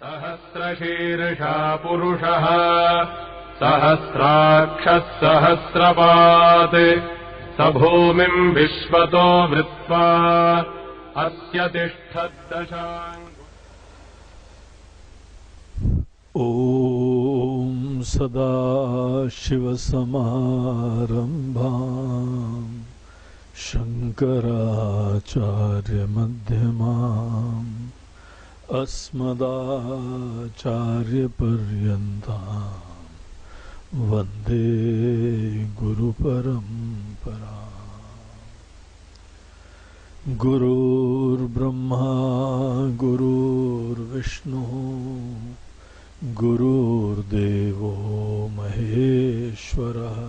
सहस्रशीर्षा पुरुषः सहस्राक्षः सहस्रपात् स भूमिम् विश्वतो वृत्वा अस्य तिष्ठद्दशाङ्गुलम्। ॐ सदाशिवसमारम्भाम् शङ्कराचार्यमध्यमाम् अस्मदाचार्यपर्यन्ताम् वन्दे गुरुपरम्पराम्। गुरुर्ब्रह्मा गुरुर्विष्णुः गुरुर्देवो महेश्वरः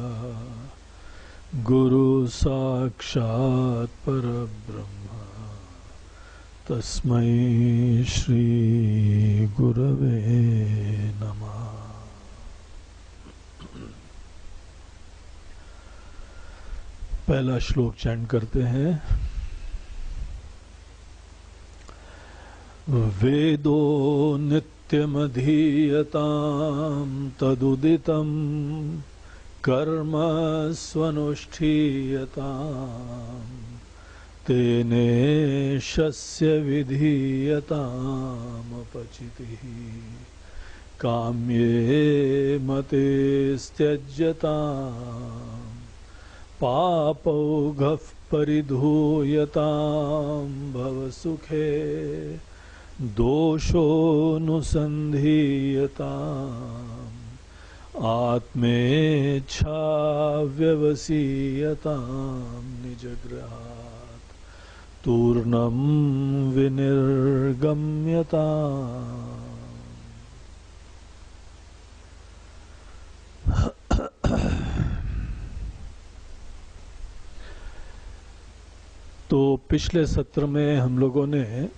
गुरु साक्षात् परब्रह्म तस्मै श्री गुरवे नमः। पहला श्लोक चैंट करते हैं। वेदो नित्यमधीयतां तदुदितं कर्म स्वनुष्ठीयताम् तेनेशस्य विधीयतामपचितिः काम्ये मते त्यज्यताम् पापौघः परिधूयतां भवसुखे दोषोऽनुसन्धीयताम् आत्मेच्छा व्यवसीयतां निजगृहात् तूर्णं विनिर्गम्यताम्। तो पिछले सत्र में हम लोगों ने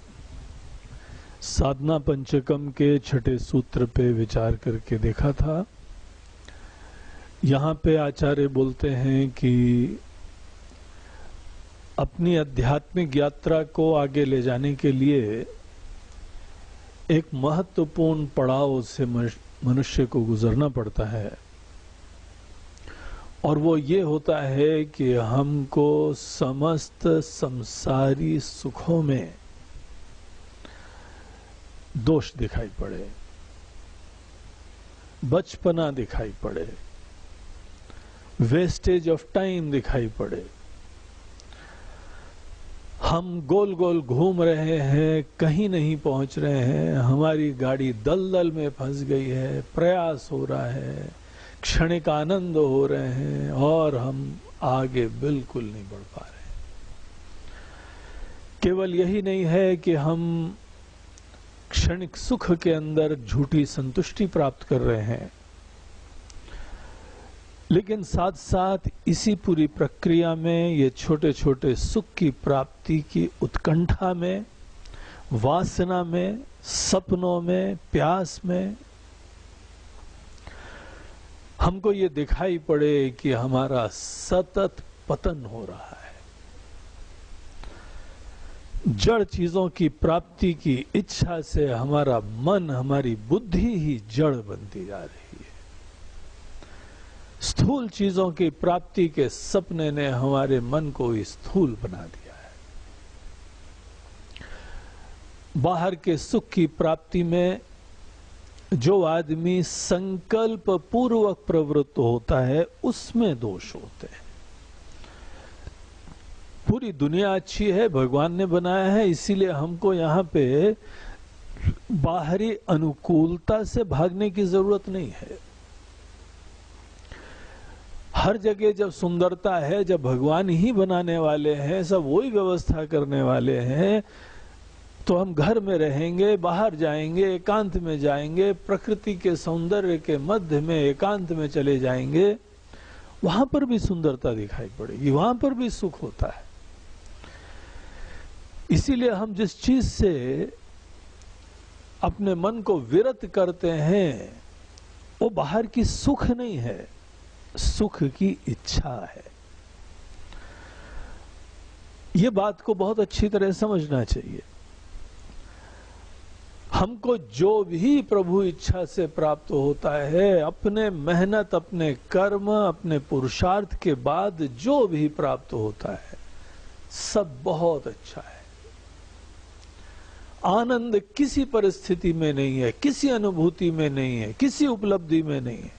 साधना पंचकम के छठे सूत्र पे विचार करके देखा था। यहाँ पे आचार्य बोलते हैं कि अपनी आध्यात्मिक यात्रा को आगे ले जाने के लिए एक महत्वपूर्ण पड़ाव से मनुष्य को गुजरना पड़ता है, और वो ये होता है कि हमको समस्त संसारी सुखों में दोष दिखाई पड़े, बचपना दिखाई पड़े, वेस्टेज ऑफ टाइम दिखाई पड़े। हम गोल गोल घूम रहे हैं, कहीं नहीं पहुंच रहे हैं, हमारी गाड़ी दलदल में फंस गई है, प्रयास हो रहा है, क्षणिक आनंद हो रहे हैं और हम आगे बिल्कुल नहीं बढ़ पा रहे। केवल यही नहीं है कि हम क्षणिक सुख के अंदर झूठी संतुष्टि प्राप्त कर रहे हैं, लेकिन साथ साथ इसी पूरी प्रक्रिया में ये छोटे छोटे सुख की प्राप्ति की उत्कंठा में, वासना में, सपनों में, प्यास में हमको ये दिखाई पड़े कि हमारा सतत पतन हो रहा है। जड़ चीजों की प्राप्ति की इच्छा से हमारा मन, हमारी बुद्धि ही जड़ बनती जा रही है। स्थूल चीजों की प्राप्ति के सपने ने हमारे मन को ही स्थूल बना दिया है। बाहर के सुख की प्राप्ति में जो आदमी संकल्प पूर्वक प्रवृत्त होता है उसमें दोष होते हैं। पूरी दुनिया अच्छी है, भगवान ने बनाया है, इसीलिए हमको यहाँ पे बाहरी अनुकूलता से भागने की जरूरत नहीं है। हर जगह जब सुंदरता है, जब भगवान ही बनाने वाले हैं, सब वही व्यवस्था करने वाले हैं, तो हम घर में रहेंगे, बाहर जाएंगे, एकांत में जाएंगे, प्रकृति के सौंदर्य के मध्य में एकांत में चले जाएंगे, वहां पर भी सुंदरता दिखाई पड़ेगी, वहां पर भी सुख होता है। इसीलिए हम जिस चीज से अपने मन को विरत करते हैं वो बाहर की सुख नहीं है, सुख की इच्छा है। ये बात को बहुत अच्छी तरह समझना चाहिए। हमको जो भी प्रभु इच्छा से प्राप्त होता है, अपने मेहनत, अपने कर्म, अपने पुरुषार्थ के बाद जो भी प्राप्त होता है, सब बहुत अच्छा है। आनंद किसी परिस्थिति में नहीं है, किसी अनुभूति में नहीं है, किसी उपलब्धि में नहीं है।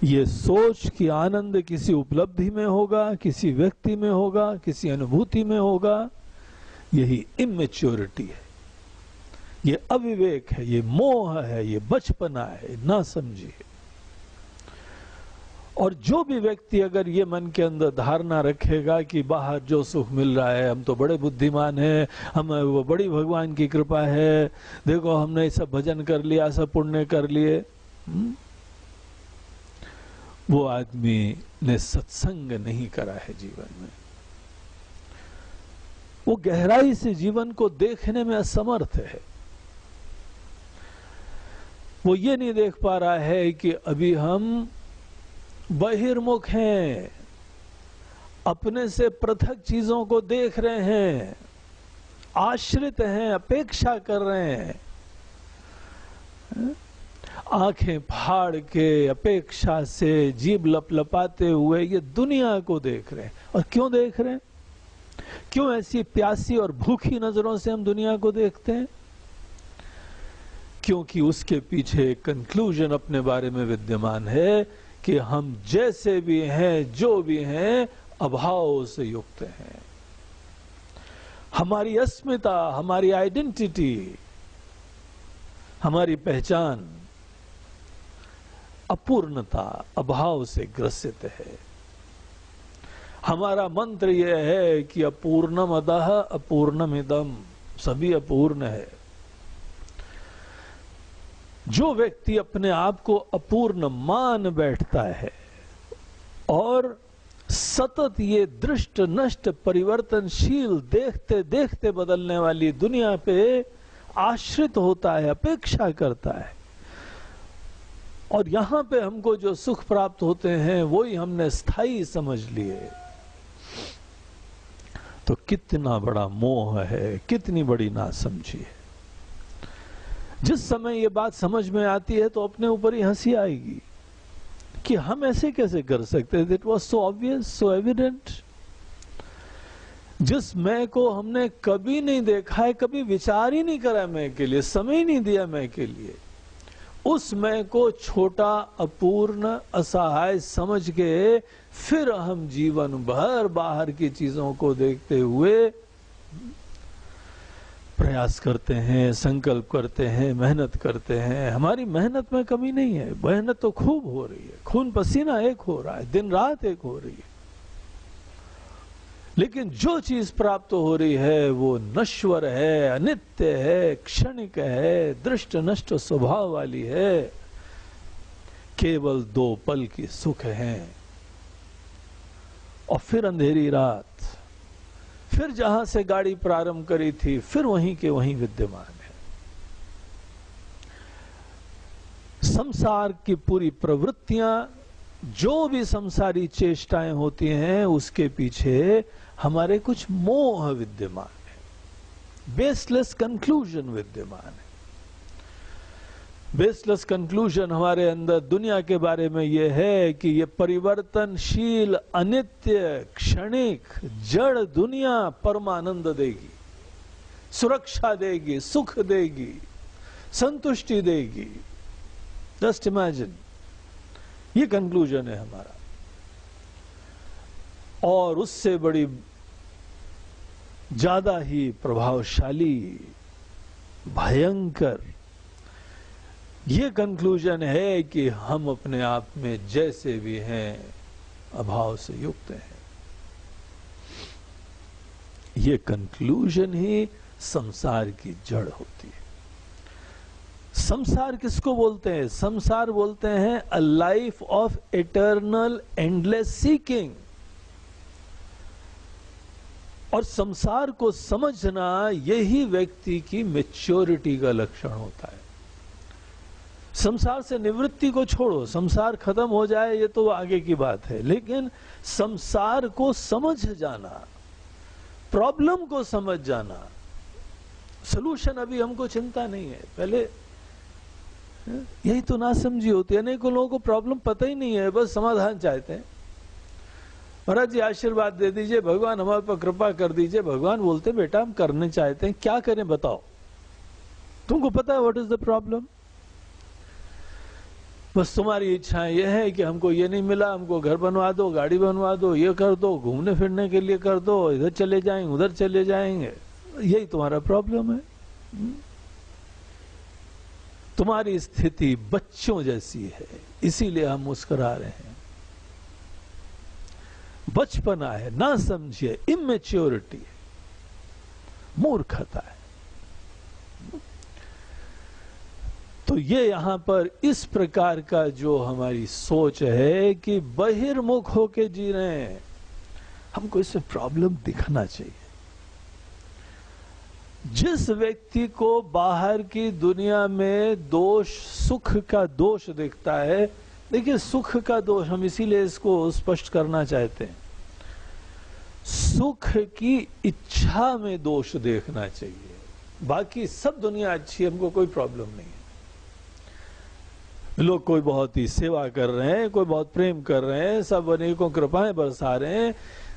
ये सोच कि आनंद किसी उपलब्धि में होगा, किसी व्यक्ति में होगा, किसी अनुभूति में होगा, यही इमेच्योरिटी है, ये अविवेक है, ये मोह है, ये बचपना है, ना समझिए। और जो भी व्यक्ति अगर ये मन के अंदर धारणा रखेगा कि बाहर जो सुख मिल रहा है, हम तो बड़े बुद्धिमान हैं, हम वो बड़ी भगवान की कृपा है, देखो हमने सब भजन कर लिया, सब पुण्य कर लिए, वो आदमी ने सत्संग नहीं करा है जीवन में। वो गहराई से जीवन को देखने में असमर्थ है। वो ये नहीं देख पा रहा है कि अभी हम बहिर्मुख हैं, अपने से पृथक चीजों को देख रहे हैं, आश्रित हैं, अपेक्षा कर रहे हैं, आंखें फाड़ के अपेक्षा से जीभ लपलपाते हुए ये दुनिया को देख रहे हैं। और क्यों देख रहे हैं? क्यों ऐसी प्यासी और भूखी नजरों से हम दुनिया को देखते हैं? क्योंकि उसके पीछे एक कंक्लूजन अपने बारे में विद्यमान है कि हम जैसे भी हैं, जो भी हैं, अभाव से युक्त हैं। हमारी अस्मिता, हमारी आइडेंटिटी, हमारी पहचान अपूर्णता, अभाव से ग्रसित है। हमारा मंत्र यह है कि अपूर्णमदः अपूर्णमिदम्, सभी अपूर्ण है। जो व्यक्ति अपने आप को अपूर्ण मान बैठता है और सतत ये दृष्ट नष्ट परिवर्तनशील देखते देखते बदलने वाली दुनिया पे आश्रित होता है, अपेक्षा करता है, और यहां पे हमको जो सुख प्राप्त होते हैं वही हमने स्थायी समझ लिए, तो कितना बड़ा मोह है, कितनी बड़ी नासमझी है। जिस समय ये बात समझ में आती है तो अपने ऊपर ही हंसी आएगी कि हम ऐसे कैसे कर सकते हैं। It was so obvious, so evident. जिस मैं को हमने कभी नहीं देखा है, कभी विचार ही नहीं करा मैं के लिए, समय ही नहीं दिया मैं के लिए, उस मैं को छोटा, अपूर्ण, असहाय समझ के फिर हम जीवन भर बाहर की चीजों को देखते हुए प्रयास करते हैं, संकल्प करते हैं, मेहनत करते हैं। हमारी मेहनत में कमी नहीं है, मेहनत तो खूब हो रही है, खून पसीना एक हो रहा है, दिन रात एक हो रही है, लेकिन जो चीज प्राप्त हो रही है वो नश्वर है, अनित्य है, क्षणिक है, दृष्ट नष्ट स्वभाव वाली है, केवल 2 पल की सुख है, और फिर अंधेरी रात, फिर जहां से गाड़ी प्रारंभ करी थी फिर वहीं के वहीं विद्यमान है। संसार की पूरी प्रवृत्तियां, जो भी संसारी चेष्टाएं होती हैं, उसके पीछे हमारे कुछ मोह विद्यमान है, बेसलेस कंक्लूजन विद्यमान है। बेसलेस कंक्लूजन हमारे अंदर दुनिया के बारे में यह है कि यह परिवर्तनशील, अनित्य, क्षणिक, जड़ दुनिया परमानंद देगी, सुरक्षा देगी, सुख देगी, संतुष्टि देगी। जस्ट इमेजिन, ये कंक्लूजन है हमारा। और उससे बड़ी ज्यादा ही प्रभावशाली, भयंकर ये कंक्लूजन है कि हम अपने आप में जैसे भी हैं अभाव से युक्त हैं। ये कंक्लूजन ही संसार की जड़ होती है। संसार किसको बोलते हैं? संसार बोलते हैं a life of eternal endless seeking. और संसार को समझना यही व्यक्ति की मैच्योरिटी का लक्षण होता है। संसार से निवृत्ति को छोड़ो, संसार खत्म हो जाए ये तो आगे की बात है, लेकिन संसार को समझ जाना, प्रॉब्लम को समझ जाना, सलूशन अभी हमको चिंता नहीं है, पहले यही तो नासमझी होती है। अनेकों लोगों को प्रॉब्लम पता ही नहीं है, बस समाधान चाहते हैं। महाराज जी आशीर्वाद दे दीजिए, भगवान हमारे पर कृपा कर दीजिए। भगवान बोलते बेटा हम करने चाहते हैं, क्या करें बताओ, तुमको पता है व्हाट इज द प्रॉब्लम? बस तुम्हारी इच्छा ये है कि हमको ये नहीं मिला, हमको घर बनवा दो, गाड़ी बनवा दो, ये कर दो, घूमने फिरने के लिए कर दो, इधर चले जाएंगे उधर चले जाएंगे, यही तुम्हारा प्रॉब्लम है। तुम्हारी स्थिति बच्चों जैसी है, इसीलिए हम मुस्कुरा रहे हैं। बचपना है, ना समझिए, इमेच्योरिटी है, मूर्खता है। तो ये यहां पर इस प्रकार का जो हमारी सोच है कि बहिर्मुख होके जी रहे हैं, हमको इसमें प्रॉब्लम दिखना चाहिए। जिस व्यक्ति को बाहर की दुनिया में दोष, सुख का दोष दिखता है, देखिए सुख का दोष हम इसीलिए इसको स्पष्ट करना चाहते हैं, सुख की इच्छा में दोष देखना चाहिए। बाकी सब दुनिया अच्छी, हमको कोई प्रॉब्लम नहीं है। लोग कोई बहुत ही सेवा कर रहे हैं, कोई बहुत प्रेम कर रहे हैं, सब अनेकों कृपाएं बरसा रहे हैं,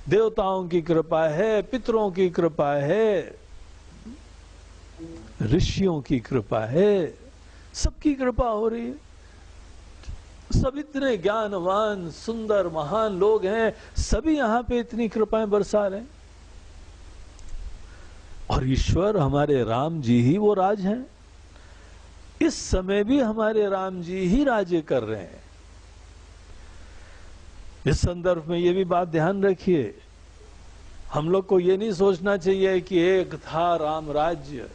देवताओं की कृपा है, पितरों की कृपा है, ऋषियों की कृपा है, सबकी कृपा हो रही है। सब इतने ज्ञानवान सुंदर महान लोग हैं, सभी यहां पे इतनी कृपाएं बरसा रहे हैं। और ईश्वर हमारे राम जी ही वो राज हैं। इस समय भी हमारे राम जी ही राज्य कर रहे हैं। इस संदर्भ में ये भी बात ध्यान रखिए, हम लोग को ये नहीं सोचना चाहिए कि एक था राम राज्य।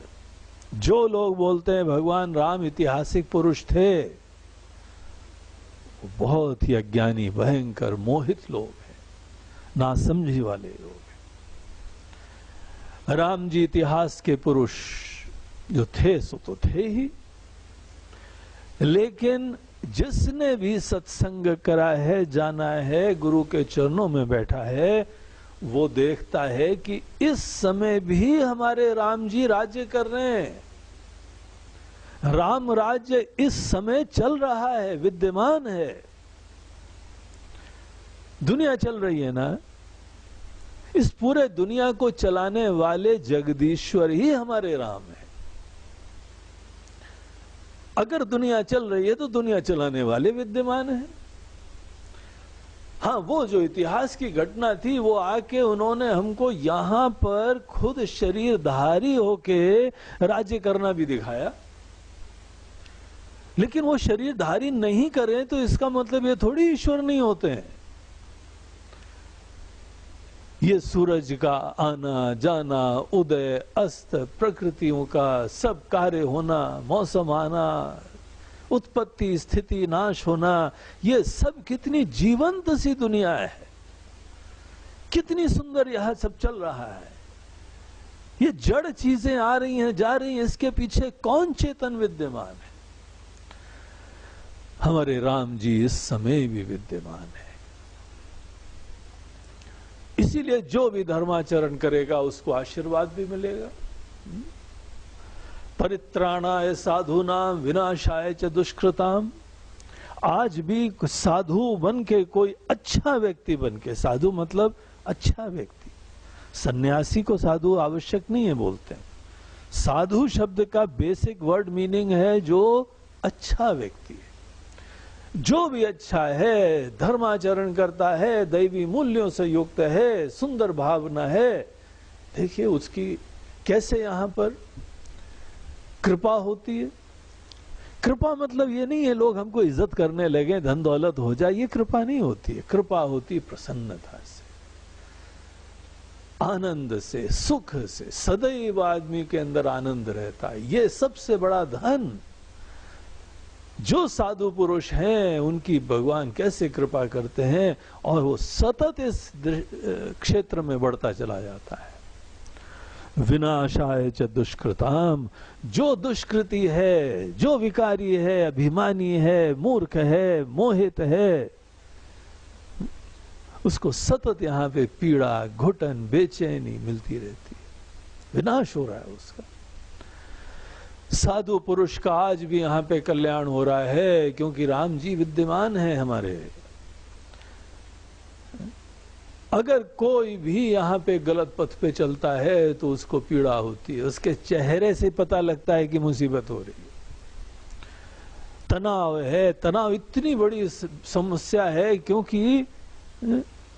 जो लोग बोलते हैं भगवान राम ऐतिहासिक पुरुष थे, वो बहुत ही अज्ञानी, भयंकर, मोहित लोग हैं, नासमझी वाले लोग हैं। राम जी इतिहास के पुरुष जो थे सो तो थे ही, लेकिन जिसने भी सत्संग करा है, जाना है, गुरु के चरणों में बैठा है, वो देखता है कि इस समय भी हमारे राम जी राज्य कर रहे हैं। राम राज्य इस समय चल रहा है, विद्यमान है। दुनिया चल रही है ना, इस पूरे दुनिया को चलाने वाले जगदीश्वर ही हमारे राम है। अगर दुनिया चल रही है तो दुनिया चलाने वाले विद्यमान है। हाँ, वो जो इतिहास की घटना थी, वो आके उन्होंने हमको यहां पर खुद शरीरधारी होके राज्य करना भी दिखाया। लेकिन वो शरीरधारी नहीं करें तो इसका मतलब ये थोड़ी ईश्वर नहीं होते हैं। ये सूरज का आना जाना, उदय अस्त, प्रकृतियों का सब कार्य होना, मौसम आना, उत्पत्ति स्थिति नाश होना, ये सब कितनी जीवंत सी दुनिया है, कितनी सुंदर यह सब चल रहा है। ये जड़ चीजें आ रही हैं, जा रही हैं, इसके पीछे कौन चेतन विद्यमान है? हमारे राम जी इस समय भी विद्यमान है। इसीलिए जो भी धर्माचरण करेगा उसको आशीर्वाद भी मिलेगा। परित्राणाय साधूनाम विनाशाय च दुष्कृताम। आज भी साधु बन के, कोई अच्छा व्यक्ति बन के, साधु मतलब अच्छा व्यक्ति, सन्यासी को साधु आवश्यक नहीं है बोलते हैं। साधु शब्द का बेसिक वर्ड मीनिंग है जो अच्छा व्यक्ति है, जो भी अच्छा है, धर्माचरण करता है, दैवी मूल्यों से युक्त है, सुंदर भावना है। देखिए उसकी कैसे यहां पर कृपा होती है। कृपा मतलब ये नहीं है लोग हमको इज्जत करने लगे, धन दौलत हो जाए, ये कृपा नहीं होती है। कृपा होती है प्रसन्नता से, आनंद से, सुख से। सदैव आदमी के अंदर आनंद रहता है, ये सबसे बड़ा धन। जो साधु पुरुष हैं उनकी भगवान कैसे कृपा करते हैं, और वो सतत इस क्षेत्र में बढ़ता चला जाता है। विनाशाय च दुष्कृताम। जो दुष्कृति है, जो विकारी है, अभिमानी है, मूर्ख है, मोहित है, उसको सतत यहां पे पीड़ा, घुटन, बेचैनी मिलती रहती है, विनाश हो रहा है उसका। साधु पुरुष का आज भी यहाँ पे कल्याण हो रहा है, क्योंकि राम जी विद्यमान है हमारे। अगर कोई भी यहाँ पे गलत पथ पे चलता है तो उसको पीड़ा होती है, उसके चेहरे से पता लगता है कि मुसीबत हो रही है, तनाव है। तनाव इतनी बड़ी समस्या है क्योंकि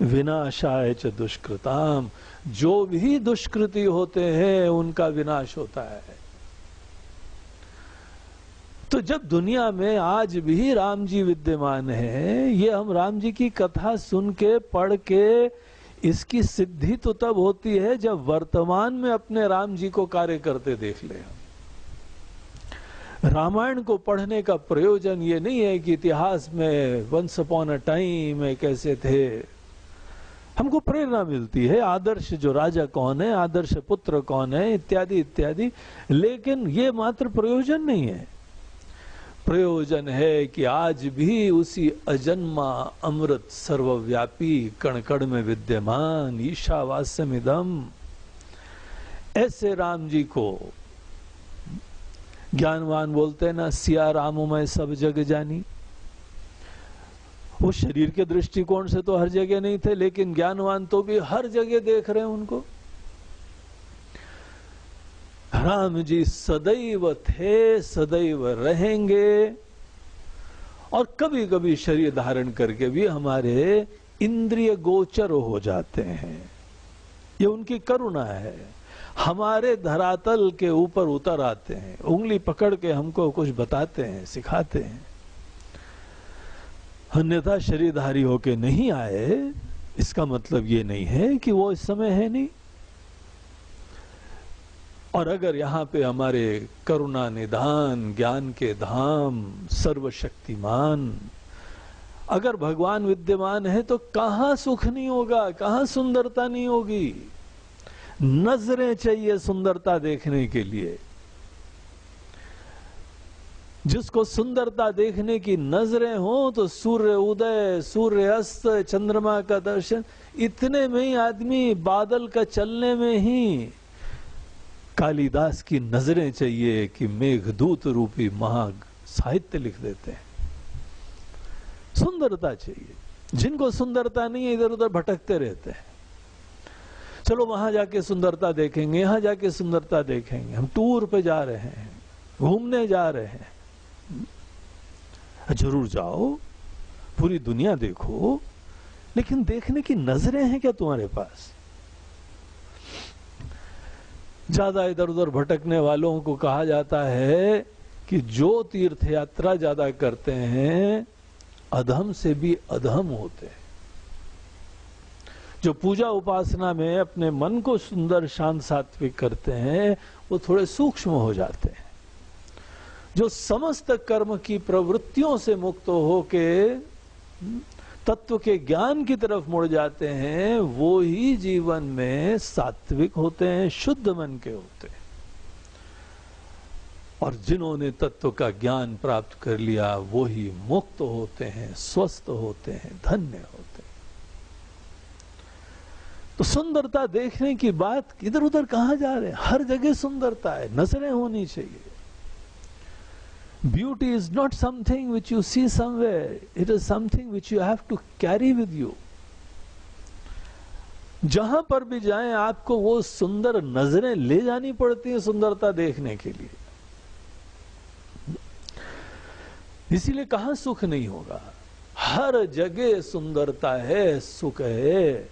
विनाशाय च दुष्कृताम, जो भी दुष्कृति होते हैं उनका विनाश होता है। तो जब दुनिया में आज भी राम जी विद्यमान है, ये हम राम जी की कथा सुन के पढ़ के, इसकी सिद्धि तो तब होती है जब वर्तमान में अपने राम जी को कार्य करते देख ले। रामायण को पढ़ने का प्रयोजन ये नहीं है कि इतिहास में वंस अपॉन अ टाइम कैसे थे। हमको प्रेरणा मिलती है, आदर्श जो राजा कौन है, आदर्श पुत्र कौन है, इत्यादि इत्यादि, लेकिन ये मात्र प्रयोजन नहीं है। प्रयोजन है कि आज भी उसी अजन्मा अमृत सर्वव्यापी कण कण में विद्यमान ईशावास्यमिदम्, ऐसे राम जी को ज्ञानवान बोलते हैं ना, सिया रामू मैं सब जग जानी। वो शरीर के दृष्टिकोण से तो हर जगह नहीं थे, लेकिन ज्ञानवान तो भी हर जगह देख रहे हैं उनको। राम जी सदैव थे, सदैव रहेंगे, और कभी कभी शरीर धारण करके भी हमारे इंद्रिय गोचर हो जाते हैं। ये उनकी करुणा है, हमारे धरातल के ऊपर उतर आते हैं, उंगली पकड़ के हमको कुछ बताते हैं, सिखाते हैं। अन्यथा शरीरधारी होके नहीं आए, इसका मतलब ये नहीं है कि वो इस समय है नहीं। और अगर यहाँ पे हमारे करुणा निधान, ज्ञान के धाम, सर्वशक्तिमान अगर भगवान विद्यमान है तो कहाँ सुख नहीं होगा, कहाँ सुंदरता नहीं होगी। नजरें चाहिए सुंदरता देखने के लिए। जिसको सुंदरता देखने की नजरें हो तो सूर्य उदय, सूर्य अस्त, चंद्रमा का दर्शन, इतने में ही आदमी, बादल का चलने में ही कालिदास की नजरें चाहिए कि मेघदूत रूपी महा साहित्य लिख देते हैं। सुंदरता चाहिए। जिनको सुंदरता नहीं है इधर उधर भटकते रहते हैं। चलो वहां जाके सुंदरता देखेंगे, यहां जाके सुंदरता देखेंगे। हम टूर पे जा रहे हैं, घूमने जा रहे हैं, जरूर जाओ, पूरी दुनिया देखो, लेकिन देखने की नजरें हैं क्या तुम्हारे पास? ज्यादा इधर उधर भटकने वालों को कहा जाता है कि जो तीर्थ यात्रा ज्यादा करते हैं अधम से भी अधम होते हैं। जो पूजा उपासना में अपने मन को सुंदर शांत सात्विक करते हैं वो थोड़े सूक्ष्म हो जाते हैं। जो समस्त कर्म की प्रवृत्तियों से मुक्त होके तत्व के ज्ञान की तरफ मुड़ जाते हैं वो ही जीवन में सात्विक होते हैं, शुद्ध मन के होते हैं। और जिन्होंने तत्व का ज्ञान प्राप्त कर लिया वो ही मुक्त होते हैं, स्वस्थ होते हैं, धन्य होते हैं। तो सुंदरता देखने की बात इधर उधर कहां जा रहे हैं? हर जगह सुंदरता है, नजरें होनी चाहिए। Beauty is not something which you see somewhere. It is something which you have to carry with you. जहां पर भी जाएं आपको वो सुंदर नजरें ले जानी पड़ती है सुंदरता देखने के लिए। इसीलिए कहां सुख नहीं होगा? हर जगह सुंदरता है, सुख है।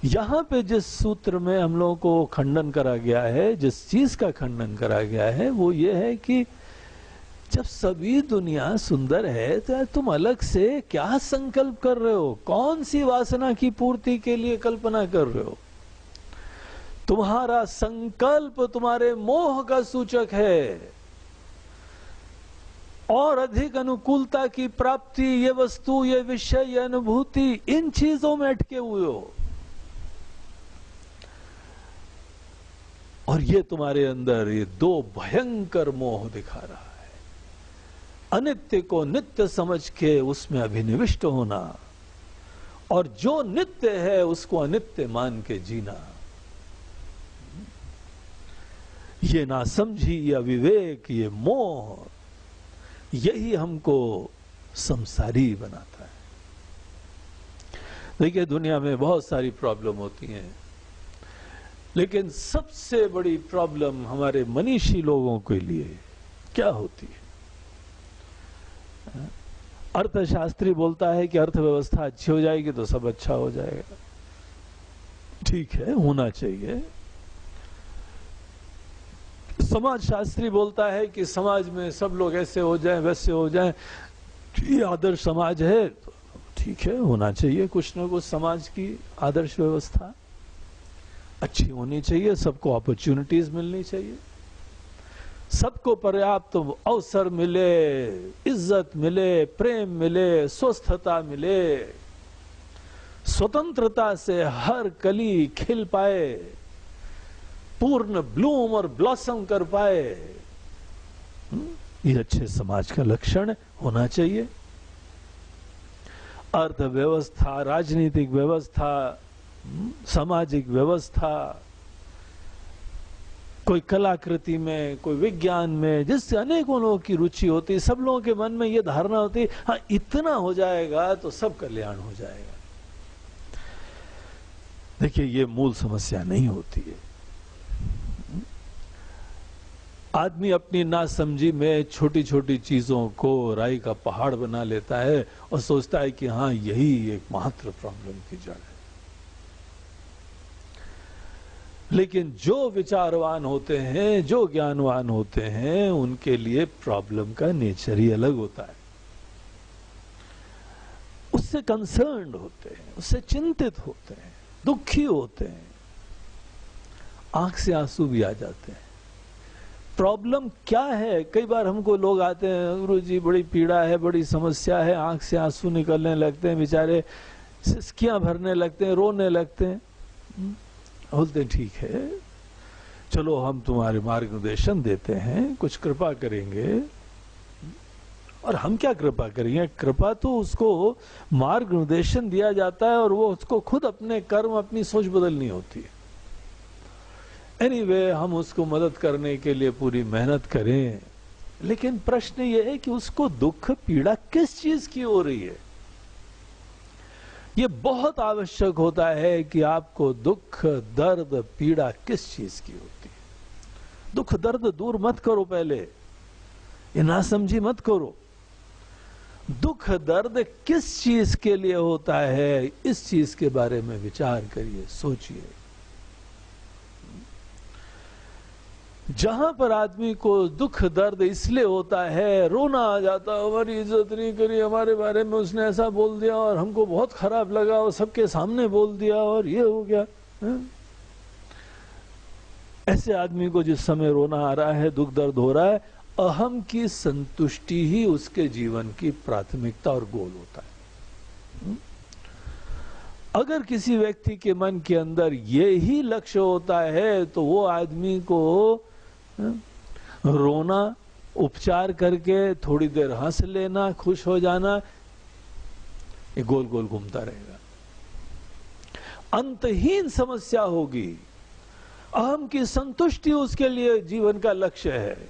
यहां पे जिस सूत्र में हम लोगों को खंडन करा गया है, जिस चीज का खंडन करा गया है वो ये है कि जब सभी दुनिया सुंदर है तो तुम अलग से क्या संकल्प कर रहे हो? कौन सी वासना की पूर्ति के लिए कल्पना कर रहे हो? तुम्हारा संकल्प तुम्हारे मोह का सूचक है। और अधिक अनुकूलता की प्राप्ति, ये वस्तु, ये विषय, ये अनुभूति, इन चीजों में अटके हुए हो। और ये तुम्हारे अंदर ये दो भयंकर मोह दिखा रहा है। अनित्य को नित्य समझ के उसमें अभिनिविष्ट होना और जो नित्य है उसको अनित्य मान के जीना। ये नासमझी, ये अविवेक, ये मोह, यही हमको संसारी बनाता है। देखिए, दुनिया में बहुत सारी प्रॉब्लम होती हैं, लेकिन सबसे बड़ी प्रॉब्लम हमारे मनीषी लोगों के लिए क्या होती है? अर्थशास्त्री बोलता है कि अर्थव्यवस्था अच्छी हो जाएगी तो सब अच्छा हो जाएगा। ठीक है, होना चाहिए। समाज शास्त्री बोलता है कि समाज में सब लोग ऐसे हो जाएं, वैसे हो जाएं, ये आदर्श समाज है। तो ठीक है, होना चाहिए कुछ ना कुछ। समाज की आदर्श व्यवस्था अच्छी होनी चाहिए, सबको अपॉर्चुनिटीज मिलनी चाहिए, सबको पर्याप्त अवसर मिले, इज्जत मिले, प्रेम मिले, स्वस्थता मिले, स्वतंत्रता से हर कली खिल पाए, पूर्ण ब्लूम और ब्लॉसम कर पाए। ये अच्छे समाज का लक्षण होना चाहिए। अर्थव्यवस्था, राजनीतिक व्यवस्था, सामाजिक व्यवस्था, कोई कलाकृति में, कोई विज्ञान में, जिससे अनेकों लोगों की रुचि होती है, सब लोगों के मन में ये धारणा होती है, हाँ इतना हो जाएगा तो सब कल्याण हो जाएगा। देखिए, ये मूल समस्या नहीं होती है। आदमी अपनी नासमझी में छोटी छोटी चीजों को राई का पहाड़ बना लेता है और सोचता है कि हाँ यही एकमात्र प्रॉब्लम की जड़ है। लेकिन जो विचारवान होते हैं, जो ज्ञानवान होते हैं, उनके लिए प्रॉब्लम का नेचर ही अलग होता है। उससे कंसर्न्ड होते हैं, उससे चिंतित होते हैं, दुखी होते हैं, आंख से आंसू भी आ जाते हैं। प्रॉब्लम क्या है? कई बार हमको लोग आते हैं, गुरुजी बड़ी पीड़ा है, बड़ी समस्या है, आंख से आंसू निकलने लगते हैं, बेचारे सिसकियां भरने लगते हैं, रोने लगते हैं। बोलते हैं ठीक है, चलो हम तुम्हारे मार्गदर्शन देते हैं, कुछ कृपा करेंगे। और हम क्या कृपा करेंगे? कृपा तो उसको मार्गदर्शन दिया जाता है और वो उसको खुद अपने कर्म, अपनी सोच बदलनी होती है। एनीवे, हम उसको मदद करने के लिए पूरी मेहनत करें, लेकिन प्रश्न ये है कि उसको दुख पीड़ा किस चीज की हो रही है? ये बहुत आवश्यक होता है कि आपको दुख, दर्द, पीड़ा किस चीज की होती है। दुख दर्द दूर मत करो, पहले ये नासमझी मत करो। दुख दर्द किस चीज के लिए होता है, इस चीज के बारे में विचार करिए, सोचिए। जहां पर आदमी को दुख दर्द इसलिए होता है, रोना आ जाता, हमारी इज्जत नहीं करी, हमारे बारे में उसने ऐसा बोल दिया और हमको बहुत खराब लगा और सबके सामने बोल दिया और ये हो गया है? ऐसे आदमी को जिस समय रोना आ रहा है, दुख दर्द हो रहा है, अहम की संतुष्टि ही उसके जीवन की प्राथमिकता और गोल होता है। अगर किसी व्यक्ति के मन के अंदर ये ही लक्ष्य होता है तो वो आदमी को रोना, उपचार करके थोड़ी देर हंस लेना, खुश हो जाना, ये गोल गोल घूमता रहेगा, अंतहीन समस्या होगी। अहम की संतुष्टि उसके लिए जीवन का लक्ष्य है,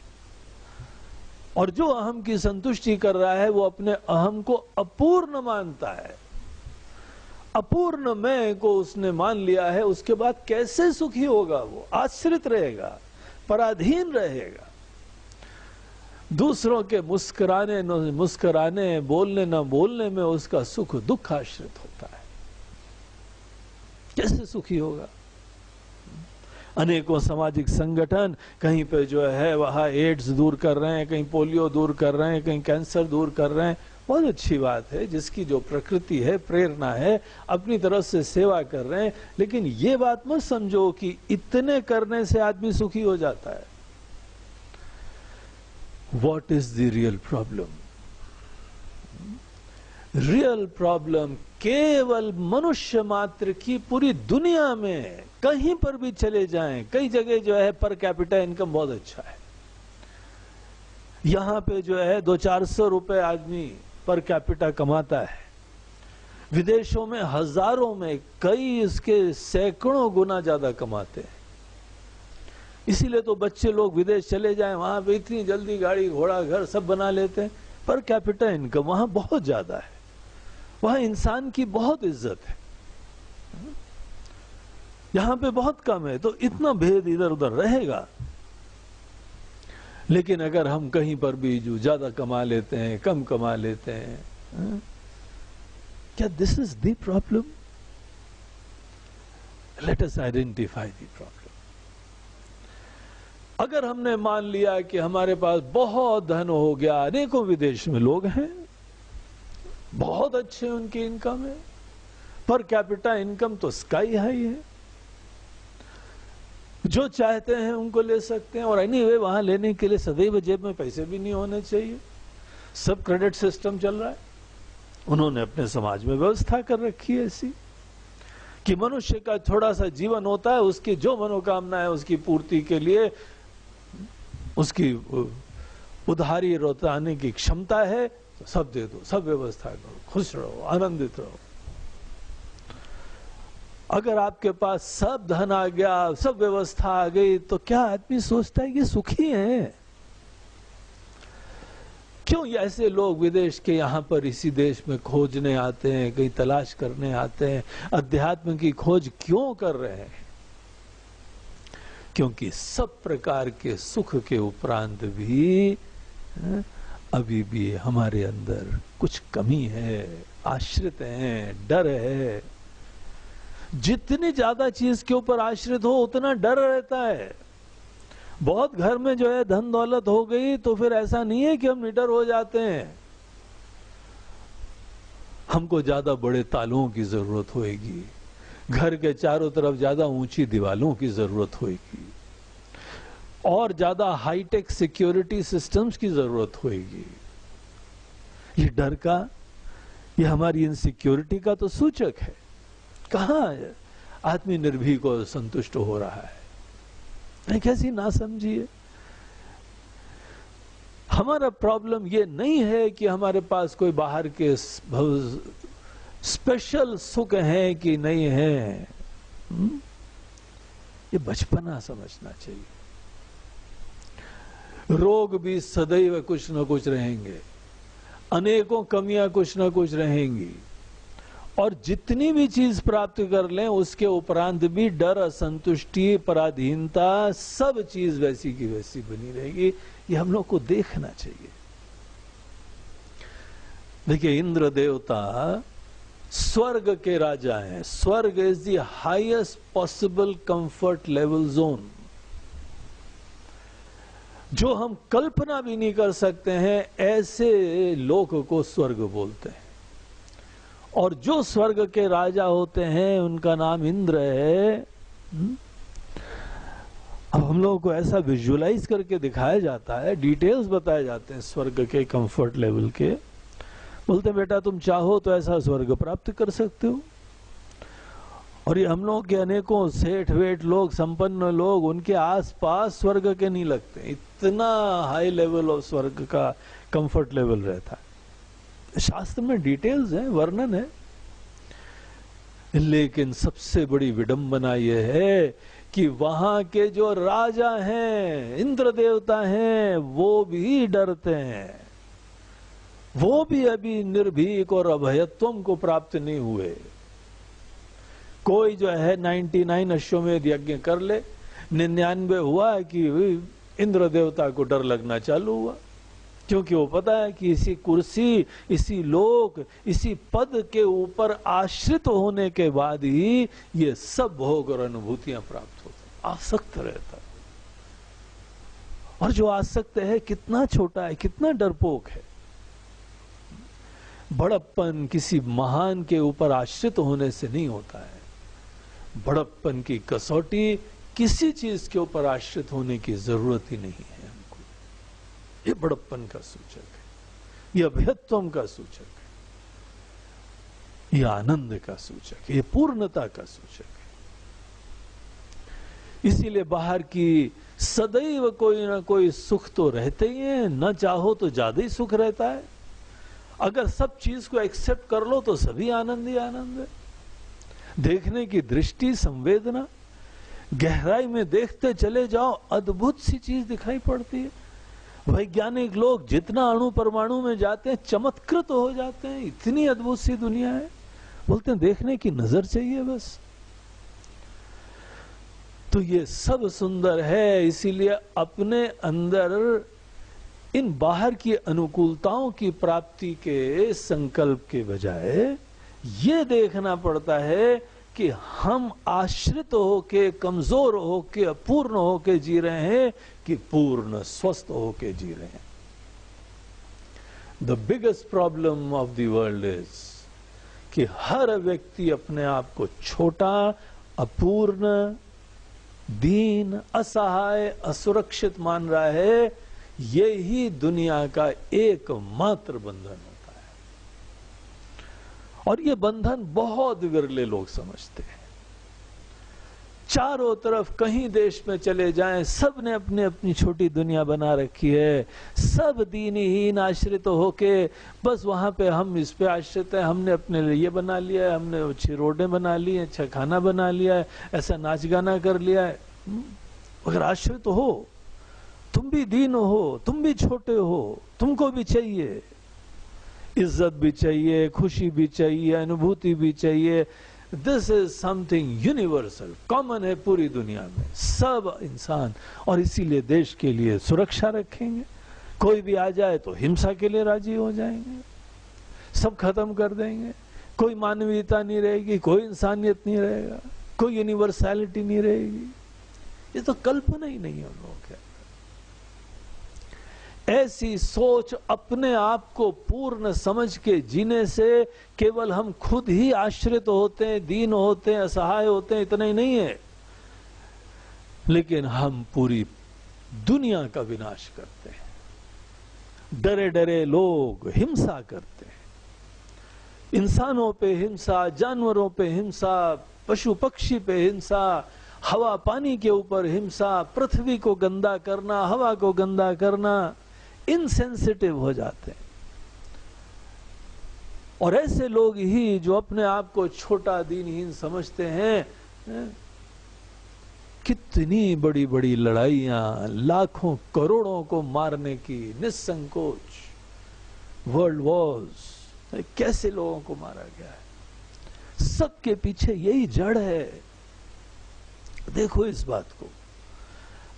और जो अहम की संतुष्टि कर रहा है वो अपने अहम को अपूर्ण मानता है। अपूर्ण मैं को उसने मान लिया है, उसके बाद कैसे सुखी होगा? वो आश्रित रहेगा, पराधीन रहेगा। दूसरों के मुस्कुराने न मुस्कुराने, बोलने न बोलने में उसका सुख दुख आश्रित होता है। कैसे सुखी होगा? अनेकों सामाजिक संगठन कहीं पे जो है वहाँ एड्स दूर कर रहे हैं, कहीं पोलियो दूर कर रहे हैं, कहीं कैंसर दूर कर रहे हैं। बहुत अच्छी बात है, जिसकी जो प्रकृति है, प्रेरणा है, अपनी तरफ से सेवा कर रहे हैं। लेकिन ये बात मत समझो कि इतने करने से आदमी सुखी हो जाता है। What is the real problem? Real problem केवल मनुष्य मात्र की, पूरी दुनिया में कहीं पर भी चले जाएं, कई जगह जो है पर कैपिटा इनकम बहुत अच्छा है। यहां पे जो है 200-400 रुपए आदमी पर कैपिटा कमाता है। विदेशों में हजारों में, कई इसके सैकड़ों गुना ज्यादा कमाते हैं। इसीलिए तो बच्चे लोग विदेश चले जाएं, वहां पे इतनी जल्दी गाड़ी घोड़ा घर सब बना लेते हैं। पर कैपिटा इनकम वहां बहुत ज्यादा है, वहां इंसान की बहुत इज्जत है, यहां पे बहुत कम है। तो इतना भेद इधर उधर रहेगा। लेकिन अगर हम कहीं पर भी जो ज्यादा कमा लेते हैं, कम कमा लेते हैं, क्या this is the problem? Let us identify the problem. अगर हमने मान लिया कि हमारे पास बहुत धन हो गया, अनेकों विदेश में लोग हैं, बहुत अच्छे उनकी इनकम है, पर कैपिटा इनकम तो स्काई हाई है, जो चाहते हैं उनको ले सकते हैं। और एनीवे वहां लेने के लिए सदैव जेब में पैसे भी नहीं होने चाहिए, सब क्रेडिट सिस्टम चल रहा है। उन्होंने अपने समाज में व्यवस्था कर रखी है ऐसी कि मनुष्य का थोड़ा सा जीवन होता है, उसकी जो मनोकामना है उसकी पूर्ति के लिए उसकी उधारी रोताने की क्षमता है, तो सब दे दो, सब व्यवस्था करो, खुश रहो, आनंदित रहो। अगर आपके पास सब धन आ गया, सब व्यवस्था आ गई, तो क्या आदमी सोचता है कि सुखी है? क्यों ये ऐसे लोग विदेश के यहां पर इसी देश में खोजने आते हैं, कहीं तलाश करने आते हैं, अध्यात्म की खोज क्यों कर रहे हैं? क्योंकि सब प्रकार के सुख के उपरांत भी अभी भी हमारे अंदर कुछ कमी है, आश्रित हैं, डर है। जितनी ज्यादा चीज के ऊपर आश्रित हो उतना डर रहता है। बहुत घर में जो है धन दौलत हो गई तो फिर ऐसा नहीं है कि हम निडर हो जाते हैं। हमको ज्यादा बड़े तालों की जरूरत होगी, घर के चारों तरफ ज्यादा ऊंची दीवालों की जरूरत होगी, और ज्यादा हाईटेक सिक्योरिटी सिस्टम्स की जरूरत होगी। ये डर का, ये हमारी इनसिक्योरिटी का तो सूचक है। कहां आदमी निर्भीक और संतुष्ट हो रहा है? कैसी ना समझिए। हमारा प्रॉब्लम ये नहीं है कि हमारे पास कोई बाहर के स्पेशल सुख है कि नहीं है। ये बचपना समझना चाहिए। रोग भी सदैव कुछ न कुछ रहेंगे, अनेकों कमियां कुछ न कुछ रहेंगी, और जितनी भी चीज प्राप्त कर लें उसके उपरांत भी डर, असंतुष्टि, पराधीनता, सब चीज वैसी की वैसी बनी रहेगी। ये हम लोग को देखना चाहिए। देखिए, इंद्र देवता स्वर्ग के राजा हैं। स्वर्ग is the highest possible comfort level zone, जो हम कल्पना भी नहीं कर सकते हैं, ऐसे लोक को स्वर्ग बोलते हैं। और जो स्वर्ग के राजा होते हैं उनका नाम इंद्र है। अब हम लोगों को ऐसा विजुअलाइज करके दिखाया जाता है, डिटेल्स बताए जाते हैं स्वर्ग के कंफर्ट लेवल के। बोलते हैं बेटा तुम चाहो तो ऐसा स्वर्ग प्राप्त कर सकते हो। और ये हम लोग के अनेकों सेठ वेठ लोग, संपन्न लोग, उनके आसपास स्वर्ग के नहीं लगते, इतना हाई लेवल ऑफ स्वर्ग का कंफर्ट लेवल रहता है। शास्त्र में डिटेल्स है, वर्णन है। लेकिन सबसे बड़ी विडंबना यह है कि वहां के जो राजा हैं, इंद्र देवता हैं, वो भी डरते हैं। वो भी अभी निर्भीक और अभयत्व को प्राप्त नहीं हुए। कोई जो है 99 अश्वमेध यज्ञ कर ले, 99 हुआ कि इंद्र देवता को डर लगना चालू हुआ, क्योंकि वो पता है कि इसी कुर्सी, इसी लोक, इसी पद के ऊपर आश्रित होने के बाद ही ये सब भोग और अनुभूतियां प्राप्त होती, आसक्त रहता है। और जो आसक्त है कितना छोटा है, कितना डरपोक है। बड़प्पन किसी महान के ऊपर आश्रित होने से नहीं होता है। बड़प्पन की कसौटी किसी चीज के ऊपर आश्रित होने की जरूरत ही नहीं है हमको। ये बड़प्पन का सूचक है, ये अभयत्व का सूचक है, ये आनंद का सूचक है, ये पूर्णता का सूचक है। इसीलिए बाहर की सदैव कोई ना कोई सुख तो रहते ही है, न चाहो तो ज्यादा ही सुख रहता है। अगर सब चीज को एक्सेप्ट कर लो तो सभी आनंद ही आनंद है। देखने की दृष्टि, संवेदना, गहराई में देखते चले जाओ, अद्भुत सी चीज दिखाई पड़ती है। वैज्ञानिक लोग जितना अणु परमाणु में जाते हैं चमत्कृत हो जाते हैं, इतनी अद्भुत सी दुनिया है। बोलते हैं देखने की नजर चाहिए बस। तो ये सब सुंदर है, इसीलिए अपने अंदर इन बाहर की अनुकूलताओं की प्राप्ति के संकल्प के बजाय ये देखना पड़ता है कि हम आश्रित होके, कमजोर होके, अपूर्ण होके जी रहे हैं कि पूर्ण स्वस्थ होके जी रहे हैं। The biggest problem of the world is कि हर व्यक्ति अपने आप को छोटा, अपूर्ण, दीन, असहाय, असुरक्षित मान रहा है। यही दुनिया का एकमात्र बंधन होता है, और ये बंधन बहुत विरले लोग समझते हैं। चारों तरफ कहीं देश में चले जाएं, सब ने अपनी अपनी छोटी दुनिया बना रखी है। सब दीनहीन आश्रित होके बस वहां पे हम इस पे आश्रित है, हमने अपने लिए ये बना लिया है, हमने अच्छी रोडें बना ली है, अच्छा खाना बना लिया है, ऐसा नाच गाना कर लिया है। अगर आश्रित हो, तुम भी दीन हो, तुम भी छोटे हो, तुमको भी चाहिए इज्जत भी चाहिए, खुशी भी चाहिए, अनुभूति भी चाहिए। This is something universal, common है पूरी दुनिया में सब इंसान। और इसीलिए देश के लिए सुरक्षा रखेंगे। कोई भी आ जाए तो हिंसा के लिए राजी हो जाएंगे, सब खत्म कर देंगे। कोई मानवीयता नहीं रहेगी, कोई इंसानियत नहीं रहेगा, कोई यूनिवर्सैलिटी नहीं रहेगी। ये तो कल्पना ही नहीं है उन लोगों के। ऐसी सोच अपने आप को पूर्ण समझ के जीने से केवल हम खुद ही आश्रित होते हैं, दीन होते हैं, असहाय होते हैं, इतना ही नहीं है, लेकिन हम पूरी दुनिया का विनाश करते हैं। डरे डरे लोग हिंसा करते हैं, इंसानों पे हिंसा, जानवरों पे हिंसा, पशु पक्षी पे हिंसा, हवा पानी के ऊपर हिंसा, पृथ्वी को गंदा करना, हवा को गंदा करना, इनसेंसिटिव हो जाते हैं। और ऐसे लोग ही जो अपने आप को छोटा, दीनहीन समझते हैं, कितनी बड़ी बड़ी लड़ाइयां, लाखों करोड़ों को मारने की निसंकोच वर्ल्ड वॉर्स, कैसे लोगों को मारा गया है। सबके पीछे यही जड़ है। देखो इस बात को,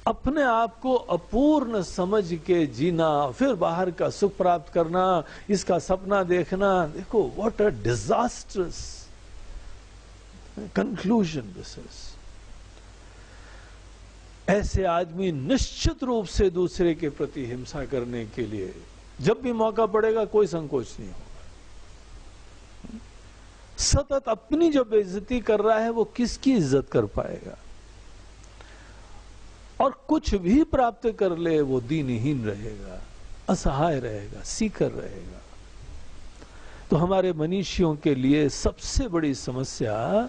अपने आप को अपूर्ण समझ के जीना, फिर बाहर का सुख प्राप्त करना, इसका सपना देखना, देखो what a disasters conclusion this is. ऐसे आदमी निश्चित रूप से दूसरे के प्रति हिंसा करने के लिए जब भी मौका पड़ेगा कोई संकोच नहीं होगा। सतत अपनी जो बेइज्जती कर रहा है वो किसकी इज्जत कर पाएगा। और कुछ भी प्राप्त कर ले वो दीनहीन रहेगा, असहाय रहेगा, सीकर रहेगा। तो हमारे मनीषियों के लिए सबसे बड़ी समस्या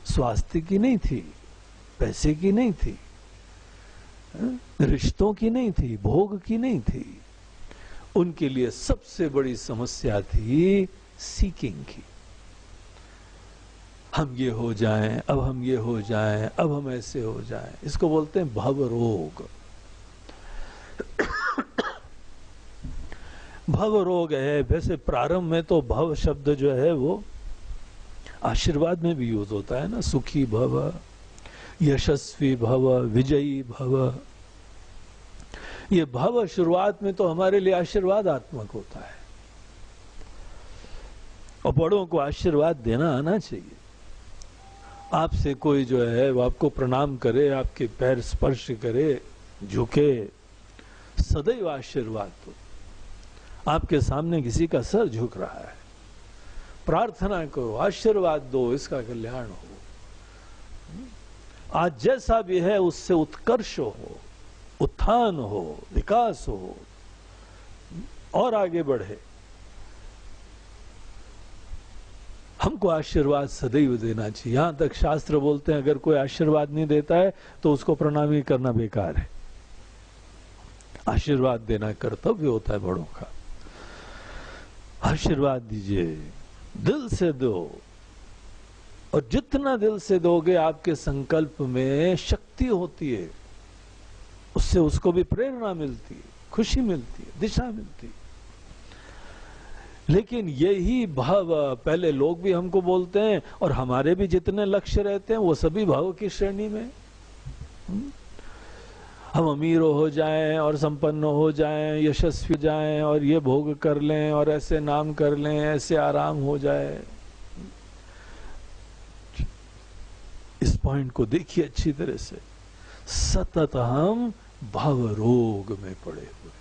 स्वास्थ्य की नहीं थी, पैसे की नहीं थी, रिश्तों की नहीं थी, भोग की नहीं थी। उनके लिए सबसे बड़ी समस्या थी सीकिंग की। हम ये हो जाएं, अब हम ये हो जाएं, अब हम ऐसे हो जाएं। इसको बोलते हैं भव रोग। भव रोग है। वैसे प्रारंभ में तो भव शब्द जो है वो आशीर्वाद में भी यूज होता है ना, सुखी भव, यशस्वी भव, विजयी भव। ये भव शुरुआत में तो हमारे लिए आशीर्वादात्मक होता है, और बड़ों को आशीर्वाद देना आना चाहिए। आपसे कोई जो है वो आपको प्रणाम करे, आपके पैर स्पर्श करे, झुके, सदैव आशीर्वाद दो। आपके सामने किसी का सर झुक रहा है, प्रार्थना करो, आशीर्वाद दो, इसका कल्याण हो। आज जैसा भी है उससे उत्कर्ष हो, उत्थान हो, विकास हो, और आगे बढ़े। हमको आशीर्वाद सदैव देना चाहिए। यहां तक शास्त्र बोलते हैं अगर कोई आशीर्वाद नहीं देता है तो उसको प्रणाम ही करना बेकार है। आशीर्वाद देना कर्तव्य होता है बड़ों का। आशीर्वाद दीजिए, दिल से दो, और जितना दिल से दोगे आपके संकल्प में शक्ति होती है, उससे उसको भी प्रेरणा मिलती है, खुशी मिलती है, दिशा मिलती है। लेकिन यही भाव पहले लोग भी हमको बोलते हैं, और हमारे भी जितने लक्ष्य रहते हैं वो सभी भाव की श्रेणी में। हम अमीर हो जाएं और संपन्न हो जाएं, यशस्वी हो जाएं और ये भोग कर लें और ऐसे नाम कर लें, ऐसे आराम हो जाए। इस पॉइंट को देखिए अच्छी तरह से। सतत हम भाव रोग में पड़े हुए,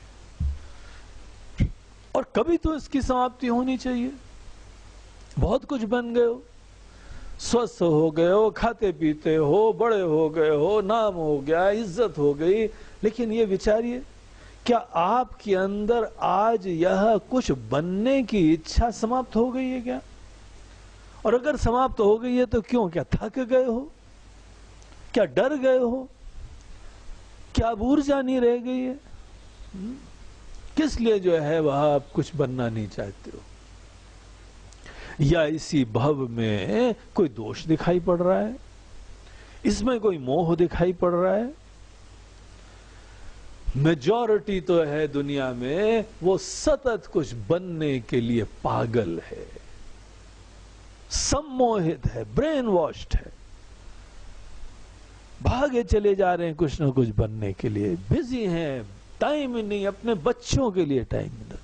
और कभी तो इसकी समाप्ति होनी चाहिए। बहुत कुछ बन गए हो, स्वस्थ हो गए हो, खाते पीते हो, बड़े हो गए हो, नाम हो गया, इज्जत हो गई, लेकिन ये विचारिए, क्या आपके अंदर आज यह कुछ बनने की इच्छा समाप्त हो गई है क्या? और अगर समाप्त हो गई है तो क्यों? क्या थक गए हो? क्या डर गए हो? क्या अब ऊर्जा नहीं रह गई है? किस लिए जो है वह आप कुछ बनना नहीं चाहते हो? या इसी भव में कोई दोष दिखाई पड़ रहा है, इसमें कोई मोह दिखाई पड़ रहा है? मेजॉरिटी तो है दुनिया में वो सतत कुछ बनने के लिए पागल है, सम्मोहित है, ब्रेन वॉश्ड है, भागे चले जा रहे हैं कुछ ना कुछ बनने के लिए, बिजी हैं, टाइम ही नहीं, अपने बच्चों के लिए टाइम नहीं।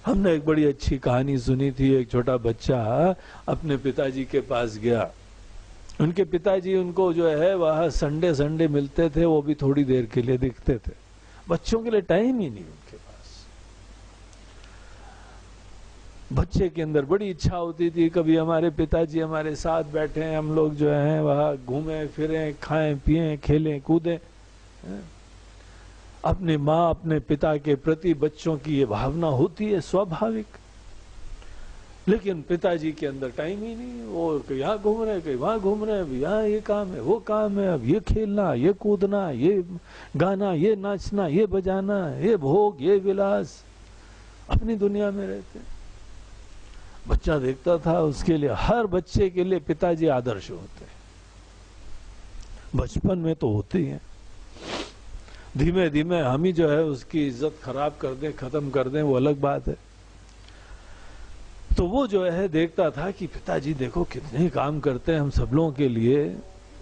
हमने एक बड़ी अच्छी कहानी सुनी थी। एक छोटा बच्चा अपने पिताजी के पास गया। उनके पिताजी उनको जो है वह संडे संडे मिलते थे, वो भी थोड़ी देर के लिए दिखते थे। बच्चों के लिए टाइम ही नहीं उनके पास। बच्चे के अंदर बड़ी इच्छा होती थी, कभी हमारे पिताजी हमारे साथ बैठे, हम लोग जो है वह घूमें फिरें, खाएं पिएं, खेलें कूदें। अपने माँ अपने पिता के प्रति बच्चों की ये भावना होती है स्वाभाविक, लेकिन पिताजी के अंदर टाइम ही नहीं। वो यहाँ घूम रहे, कहीं वहां घूम रहे, अब यहाँ ये काम है, वो काम है, अब ये खेलना, ये कूदना, ये गाना, ये नाचना, ये बजाना, ये भोग, ये विलास, अपनी दुनिया में रहते। बच्चा देखता था, उसके लिए, हर बच्चे के लिए पिताजी आदर्श होते हैं। बचपन में तो होते ही हैं, धीमे धीमे हम ही जो है उसकी इज्जत खराब कर दें, खत्म कर दें, वो अलग बात है। तो वो जो है देखता था कि पिताजी देखो कितने काम करते हैं हम सब लोगों के लिए,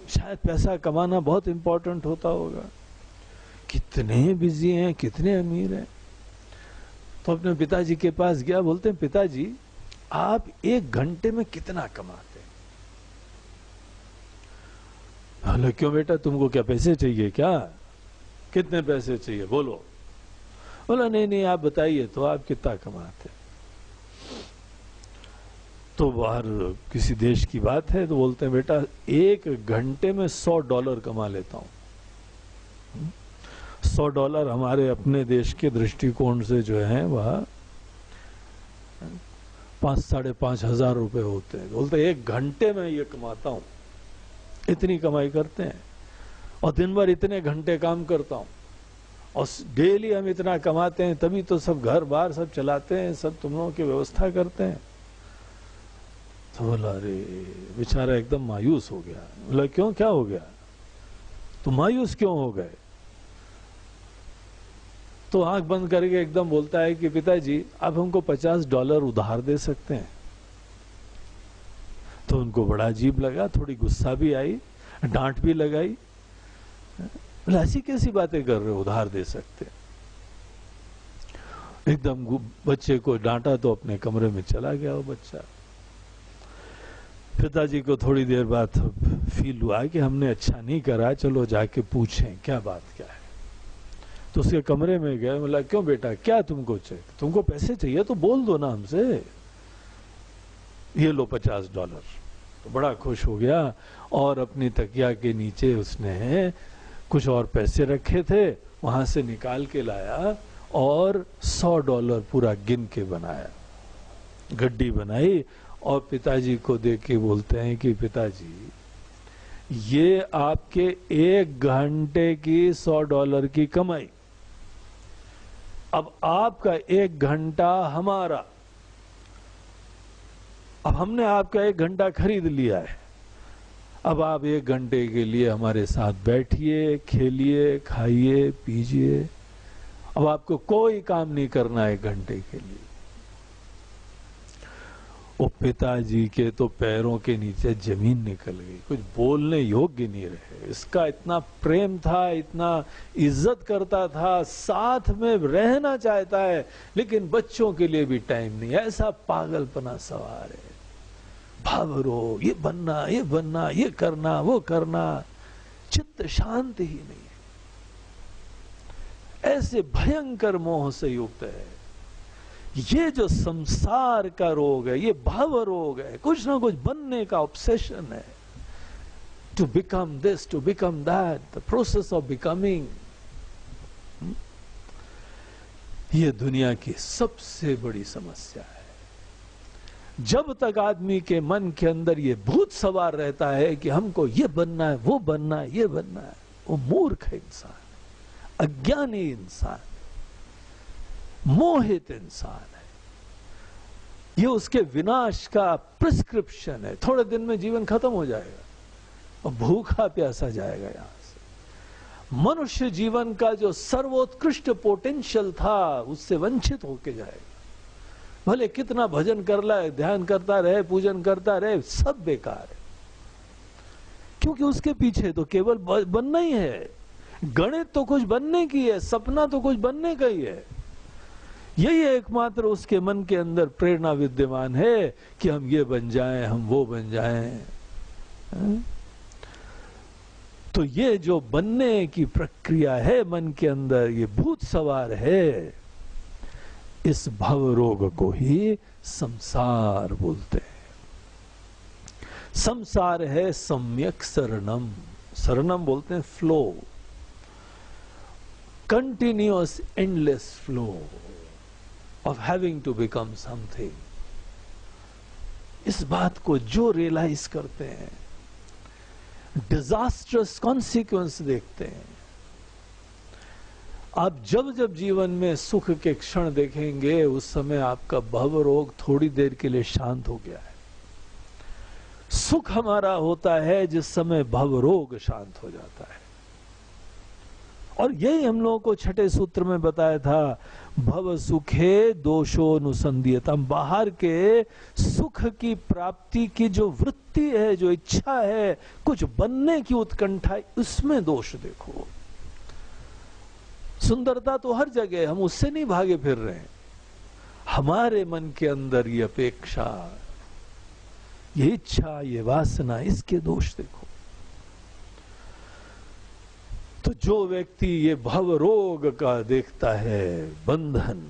शायद पैसा कमाना बहुत इंपॉर्टेंट होता होगा, कितने बिजी हैं, कितने अमीर हैं। तो अपने पिताजी के पास गया, बोलते हैं पिताजी आप 1 घंटे में कितना कमाते हैं? बोले क्यों बेटा, तुमको क्या पैसे चाहिए क्या? कितने पैसे चाहिए बोलो? बोला नहीं नहीं आप बताइए तो, आप कितना कमाते? तो बाहर किसी देश की बात है, तो बोलते हैं बेटा 1 घंटे में $100 कमा लेता हूं। $100 हमारे अपने देश के दृष्टिकोण से जो है वह 5-5.5 हजार रुपए होते हैं। बोलते 1 घंटे में ये कमाता हूं, इतनी कमाई करते हैं, और दिन भर इतने घंटे काम करता हूं, और डेली हम इतना कमाते हैं, तभी तो सब घर बार सब चलाते हैं, सब तुम लोगों की व्यवस्था करते हैं। तो बोला अरे बेचारा एकदम मायूस हो गया। बोला क्यों, क्या हो गया? तो मायूस क्यों हो गए? तो आंख बंद करके एकदम बोलता है कि पिताजी आप हमको $50 उधार दे सकते हैं? तो उनको बड़ा अजीब लगा, थोड़ी गुस्सा भी आई, डांट भी लगाई। ऐसी कैसी बातें कर रहे हो, उधार दे सकते? एकदम बच्चे को डांटा तो अपने कमरे में चला गया वो बच्चा। पिताजी को थोड़ी देर बाद फील हुआ कि हमने अच्छा नहीं करा, चलो जाके पूछें क्या बात क्या है। तो उसके कमरे में गए, बोला क्यों बेटा क्या तुमको चाहिए? तुमको पैसे चाहिए तो बोल दो ना हमसे, ये लो $50। तो बड़ा खुश हो गया, और अपनी तकिया के नीचे उसने कुछ और पैसे रखे थे, वहां से निकाल के लाया और $100 पूरा गिन के बनाया, गड्डी बनाई, और पिताजी को दे के बोलते हैं कि पिताजी ये आपके 1 घंटे की $100 की कमाई, अब आपका 1 घंटा हमारा, अब हमने आपका 1 घंटा खरीद लिया है, अब आप 1 घंटे के लिए हमारे साथ बैठिए, खेलिए, खाइए, पीजिए। अब आपको कोई काम नहीं करना 1 घंटे के लिए। वो पिताजी के तो पैरों के नीचे जमीन निकल गई, कुछ बोलने योग्य नहीं रहे। इसका इतना प्रेम था, इतना इज्जत करता था, साथ में रहना चाहता है, लेकिन बच्चों के लिए भी टाइम नहीं। ऐसा पागलपना सवार है। भावरो, ये बनना, ये करना, वो करना, चित्त शांत ही नहीं है। ऐसे भयंकर मोह से युक्त है। ये जो संसार का रोग है, ये भाव रोग है, कुछ ना कुछ बनने का ऑब्सेशन है। To become this, to become that, the process of becoming. ये दुनिया की सबसे बड़ी समस्या है। जब तक आदमी के मन के अंदर ये भूत सवार रहता है कि हमको ये बनना है, वो बनना है, ये बनना है, वो मूर्ख इंसान, अज्ञानी इंसान, मोहित इंसान है। ये उसके विनाश का प्रिस्क्रिप्शन है। थोड़े दिन में जीवन खत्म हो जाएगा और भूखा प्यासा जाएगा यहां से। मनुष्य जीवन का जो सर्वोत्कृष्ट पोटेंशियल था, उससे वंचित होके जाएगा। भले कितना भजन कर लाए, ध्यान करता रहे, पूजन करता रहे, सब बेकार है। क्योंकि उसके पीछे तो केवल बनना ही है। गणित तो कुछ बनने की है, सपना तो कुछ बनने का ही है। यही एकमात्र उसके मन के अंदर प्रेरणा विद्यमान है कि हम ये बन जाएं, हम वो बन जाएं। तो ये जो बनने की प्रक्रिया है मन के अंदर, ये भूत सवार है। इस भव रोग को ही संसार बोलते हैं। संसार है सम्यक शरणम। शरणम बोलते हैं flow, continuous endless flow of having to become something। इस बात को जो रियलाइज करते हैं, डिजास्टर्स कॉन्सिक्वेंस देखते हैं। आप जब जब जीवन में सुख के क्षण देखेंगे, उस समय आपका भव रोग थोड़ी देर के लिए शांत हो गया है। सुख हमारा होता है जिस समय भव रोग शांत हो जाता है। और यही हम लोगों को छठे सूत्र में बताया था, भव सुखे दोषोनुसंधियतम। बाहर के सुख की प्राप्ति की जो वृत्ति है, जो इच्छा है, कुछ बनने की उत्कंठा, उसमें दोष देखो। सुंदरता तो हर जगह, हम उससे नहीं भागे फिर रहे हैं। हमारे मन के अंदर ये अपेक्षा, ये इच्छा, ये वासना, इसके दोष देखो। तो जो व्यक्ति ये भव रोग का देखता है, बंधन,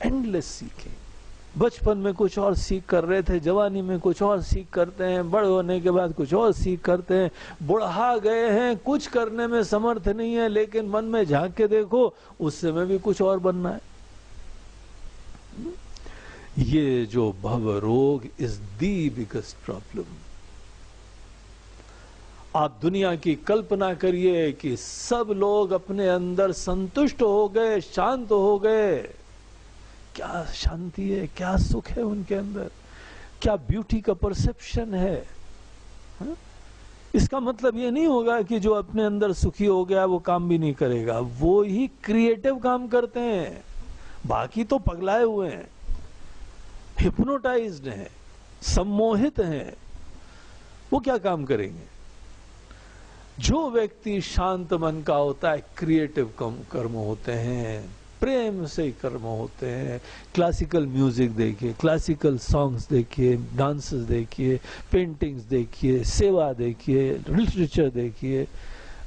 एंडलेस सीखें। बचपन में कुछ और सीख कर रहे थे, जवानी में कुछ और सीख करते हैं, बड़े होने के बाद कुछ और सीख करते हैं, बुढ़ा गए हैं, कुछ करने में समर्थ नहीं है, लेकिन मन में झांक के देखो, उस समय भी कुछ और बनना है। ये जो भव रोग इज द बिगेस्ट प्रॉब्लम। आप दुनिया की कल्पना करिए कि सब लोग अपने अंदर संतुष्ट हो गए, शांत हो गए। क्या शांति है, क्या सुख है उनके अंदर, क्या ब्यूटी का परसेप्शन है। हा? इसका मतलब ये नहीं होगा कि जो अपने अंदर सुखी हो गया वो काम भी नहीं करेगा। वो ही क्रिएटिव काम करते हैं, बाकी तो पगलाए हुए हैं, हिप्नोटाइज्ड हैं, सम्मोहित हैं। वो क्या काम करेंगे? जो व्यक्ति शांत मन का होता है, क्रिएटिव कर्म होते हैं, प्रेम से कर्म होते हैं। क्लासिकल म्यूजिक देखिए, क्लासिकल सॉन्ग्स देखिए, डांसेस देखिए, पेंटिंग्स देखिए, सेवा देखिए, लिटरेचर देखिए।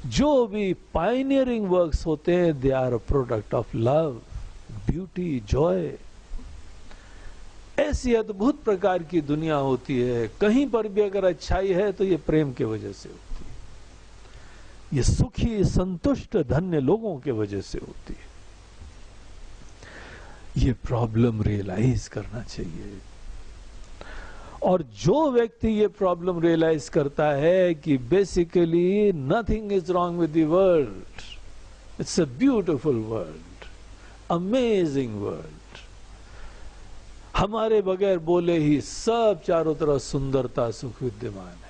जो भी पायनियरिंग वर्क्स होते हैं, they are a product of love, beauty, joy. ऐसी अद्भुत प्रकार की दुनिया होती है। कहीं पर भी अगर अच्छाई है तो ये प्रेम के वजह से होती है, ये सुखी, संतुष्ट, धन्य लोगों के वजह से होती है। ये प्रॉब्लम रियलाइज करना चाहिए। और जो व्यक्ति ये प्रॉब्लम रियलाइज करता है कि basically nothing is wrong with the world, it's a beautiful world, amazing world, हमारे बगैर बोले ही सब चारों तरफ सुंदरता सुख विद्यमान है।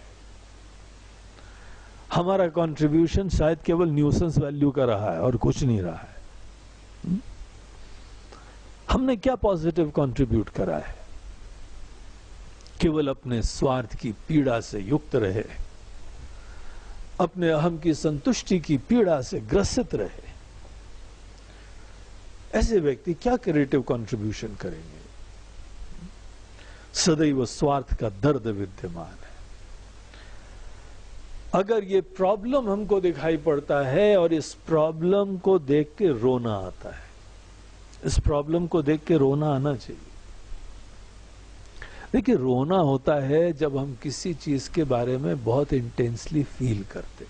हमारा कंट्रीब्यूशन शायद केवल न्यूसेंस वैल्यू का रहा है और कुछ नहीं रहा है। हमने क्या पॉजिटिव कंट्रीब्यूट करा है? केवल अपने स्वार्थ की पीड़ा से युक्त रहे, अपने अहम की संतुष्टि की पीड़ा से ग्रसित रहे, ऐसे व्यक्ति क्या क्रिएटिव कंट्रीब्यूशन करेंगे? सदैव स्वार्थ का दर्द विद्यमान है। अगर ये प्रॉब्लम हमको दिखाई पड़ता है और इस प्रॉब्लम को देख के रोना आता है, इस प्रॉब्लम को देख के रोना आना चाहिए। देखिए, रोना होता है जब हम किसी चीज के बारे में बहुत इंटेंसली फील करते,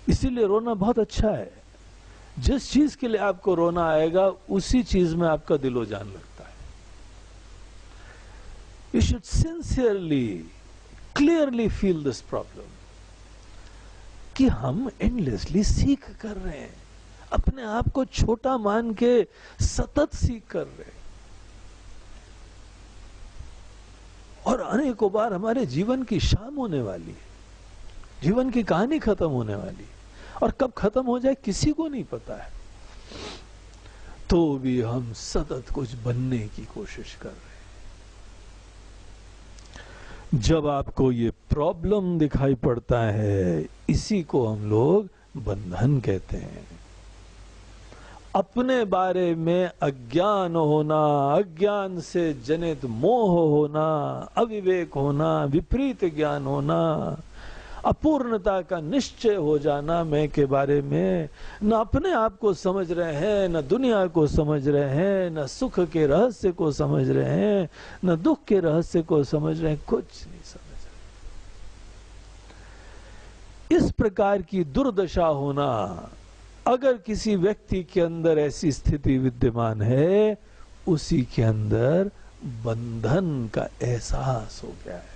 इसीलिए रोना बहुत अच्छा है। जिस चीज के लिए आपको रोना आएगा उसी चीज में आपका दिलो जान लगता है। You should sincerely clearly feel this problem कि हम एंडलेसली सीख कर रहे हैं, अपने आप को छोटा मान के सतत सीख कर रहे हैं, और अनेकों बार हमारे जीवन की शाम होने वाली है, जीवन की कहानी खत्म होने वाली है, और कब खत्म हो जाए किसी को नहीं पता है। तो भी हम सतत कुछ बनने की कोशिश कर रहे हैं। जब आपको ये प्रॉब्लम दिखाई पड़ता है, इसी को हम लोग बंधन कहते हैं। अपने बारे में अज्ञान होना, अज्ञान से जनित मोह होना, अविवेक होना, विपरीत ज्ञान होना, अपूर्णता का निश्चय हो जाना मैं के बारे में, न अपने आप को समझ रहे हैं, न दुनिया को समझ रहे हैं, न सुख के रहस्य को समझ रहे हैं, न दुख के रहस्य को समझ रहे हैं, कुछ नहीं समझ रहे। इस प्रकार की दुर्दशा होना, अगर किसी व्यक्ति के अंदर ऐसी स्थिति विद्यमान है, उसी के अंदर बंधन का एहसास हो गया है।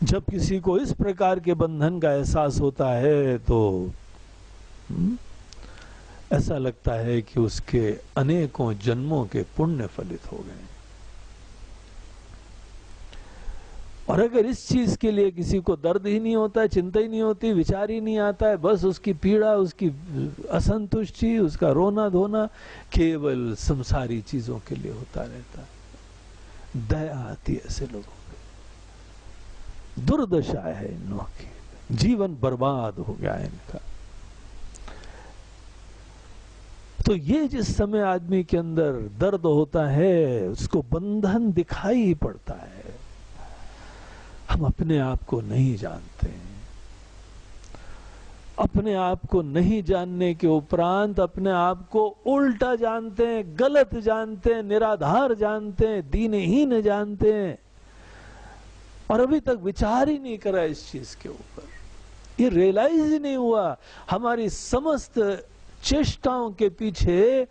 जब किसी को इस प्रकार के बंधन का एहसास होता है तो ऐसा लगता है कि उसके अनेकों जन्मों के पुण्य फलित हो गए। और अगर इस चीज के लिए किसी को दर्द ही नहीं होता है, चिंता ही नहीं होती, विचार ही नहीं आता है, बस उसकी पीड़ा, उसकी असंतुष्टि, उसका रोना धोना केवल संसारी चीजों के लिए होता रहता है, दया आती है ऐसे लोगों को। दुर्दशा है इन लोगों की, जीवन बर्बाद हो गया है इनका। तो ये जिस समय आदमी के अंदर दर्द होता है, उसको बंधन दिखाई ही पड़ता है। हम अपने आप को नहीं जानते हैं। अपने आप को नहीं जानने के उपरांत अपने आप को उल्टा जानते हैं, गलत जानते हैं, निराधार जानते हैं, दीनहीन जानते हैं, और अभी तक विचार ही नहीं करा इस चीज के ऊपर। ये रियलाइज ही नहीं हुआ। हमारी समस्त चेष्टाओं के पीछे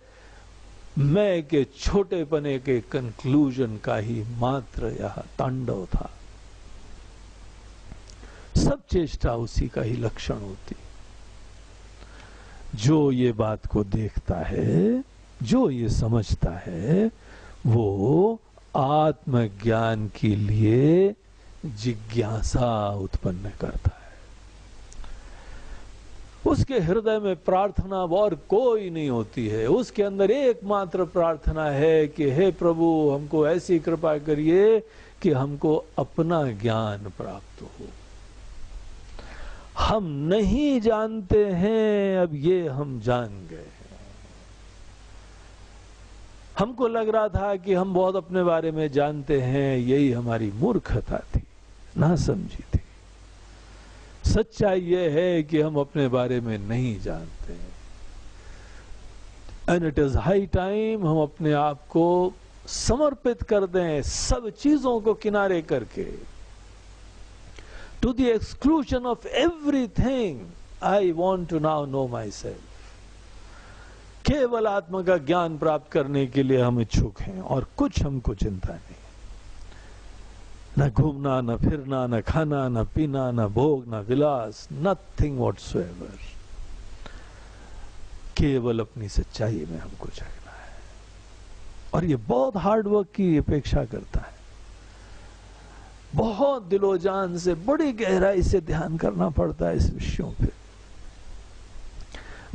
मैं के छोटेपने के कंक्लूजन का ही मात्र यह तांडव था। सब चेष्टा उसी का ही लक्षण होती। जो ये बात को देखता है, जो ये समझता है, वो आत्मज्ञान के लिए जिज्ञासा उत्पन्न करता है। उसके हृदय में प्रार्थना और कोई नहीं होती है। उसके अंदर एकमात्र प्रार्थना है कि हे प्रभु, हमको ऐसी कृपा करिए कि हमको अपना ज्ञान प्राप्त हो। हम नहीं जानते हैं, अब ये हम जान गए हैं। हमको लग रहा था कि हम बहुत अपने बारे में जानते हैं, यही हमारी मूर्खता थी, ना समझी थी। सच्चाई ये है कि हम अपने बारे में नहीं जानते हैं। And it is high time हम अपने आप को समर्पित कर दें, सब चीजों को किनारे करके। To the exclusion of everything, I want to now know myself. केवल आत्मा का ज्ञान प्राप्त करने के लिए हम इच्छुक हैं, और कुछ हमको चिंता नहीं। न घूमना, न फिरना, न खाना, न पीना, न भोग, न विलास, नथिंग व्हाटसोएवर। केवल अपनी सच्चाई में हमको जगना है। और ये बहुत हार्ड वर्क की अपेक्षा करता है। बहुत दिलोजान से, बड़ी गहराई से ध्यान करना पड़ता है इस विषयों पे।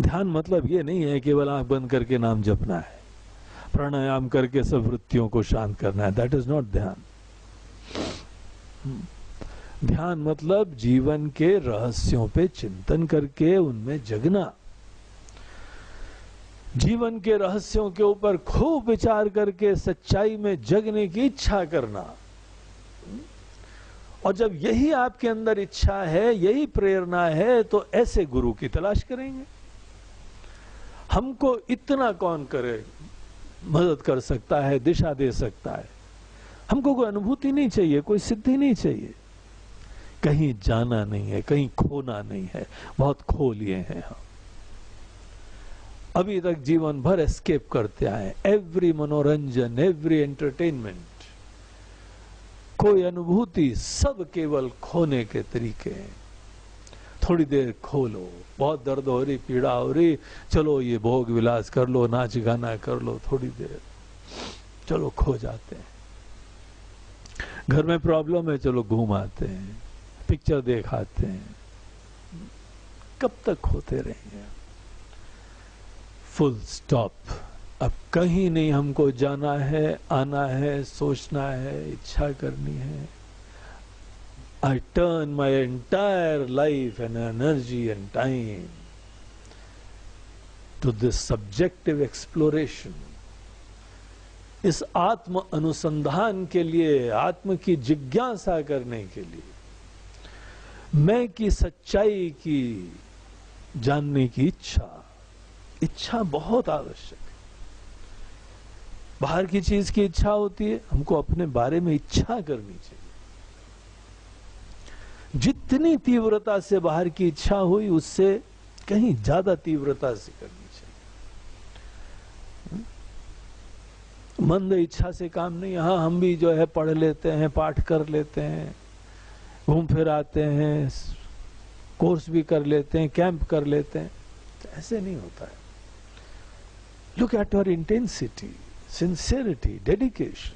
ध्यान मतलब ये नहीं है केवल आंख बंद करके नाम जपना है, प्राणायाम करके सब वृत्तियों को शांत करना है। दैट इज नॉट ध्यान। ध्यान मतलब जीवन के रहस्यों पे चिंतन करके उनमें जगना, जीवन के रहस्यों के ऊपर खूब विचार करके सच्चाई में जगने की इच्छा करना। और जब यही आपके अंदर इच्छा है, यही प्रेरणा है, तो ऐसे गुरु की तलाश करेंगे। हमको इतना कौन करे, मदद कर सकता है, दिशा दे सकता है। हमको कोई अनुभूति नहीं चाहिए, कोई सिद्धि नहीं चाहिए, कहीं जाना नहीं है, कहीं खोना नहीं है। बहुत खो लिए हैं हम, अभी तक जीवन भर एस्केप करते आए। एवरी मनोरंजन, एवरी एंटरटेनमेंट, कोई अनुभूति, सब केवल खोने के तरीके हैं। थोड़ी देर खो लो, बहुत दर्द हो रही, पीड़ा हो रही, चलो ये भोग विलास कर लो, नाच गाना कर लो, थोड़ी देर चलो खो जाते हैं। घर में प्रॉब्लम है, चलो घूम आते हैं, पिक्चर देख आते हैं। कब तक खोते रहेंगे? Full stop. अब कहीं नहीं हमको जाना है, आना है, सोचना है, इच्छा करनी है। I turn my entire life and energy and time to this subjective exploration. इस आत्म अनुसंधान के लिए, आत्म की जिज्ञासा करने के लिए, मैं की सच्चाई की जानने की इच्छा बहुत आवश्यक है। बाहर की चीज की इच्छा होती है, हमको अपने बारे में इच्छा करनी चाहिए। जितनी तीव्रता से बाहर की इच्छा हुई, उससे कहीं ज्यादा तीव्रता से करनी चाहिए। मंद इच्छा से काम नहीं। हाँ, हम भी जो है पढ़ लेते हैं, पाठ कर लेते हैं, घूम फिर आते हैं, कोर्स भी कर लेते हैं, कैंप कर लेते हैं, तो ऐसे नहीं होता है। Look at your intensity, sincerity, dedication.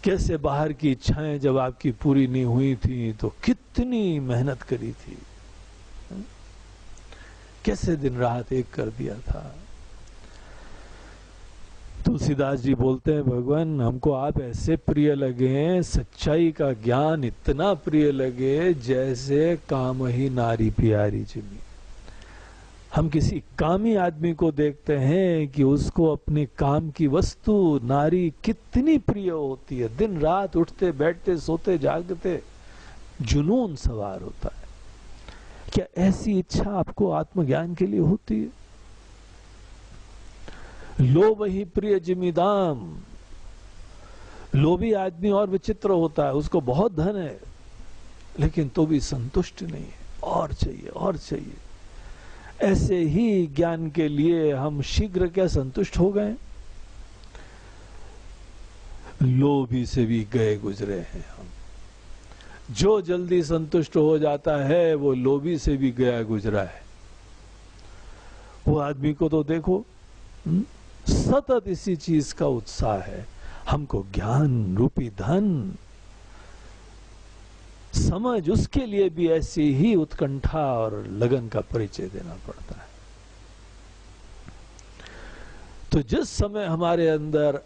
कैसे बाहर की इच्छाएं जब आपकी पूरी नहीं हुई थी तो कितनी मेहनत करी थी, कैसे दिन रात एक कर दिया था। तुलसीदास जी बोलते हैं, भगवान हमको आप ऐसे प्रिय लगे, सच्चाई का ज्ञान इतना प्रिय लगे, जैसे काम ही नारी प्यारी जिमी। हम किसी कामी आदमी को देखते हैं कि उसको अपने काम की वस्तु नारी कितनी प्रिय होती है। दिन रात उठते बैठते सोते जागते जुनून सवार होता है। क्या ऐसी इच्छा आपको आत्मज्ञान के लिए होती है? लोभ ही प्रिय जिमीदाम। लोभी आदमी और विचित्र होता है, उसको बहुत धन है लेकिन तो भी संतुष्ट नहीं है, और चाहिए और चाहिए। ऐसे ही ज्ञान के लिए हम शीघ्र क्या संतुष्ट हो गए? लोभी से भी गए गुजरे हैं हम। जो जल्दी संतुष्ट हो जाता है वो लोभी से भी गया गुजरा है। वो आदमी को तो देखो, सतत इसी चीज का उत्साह है। हमको ज्ञान रूपी धन, समझ, उसके लिए भी ऐसी ही उत्कंठा और लगन का परिचय देना पड़ता है। तो जिस समय हमारे अंदर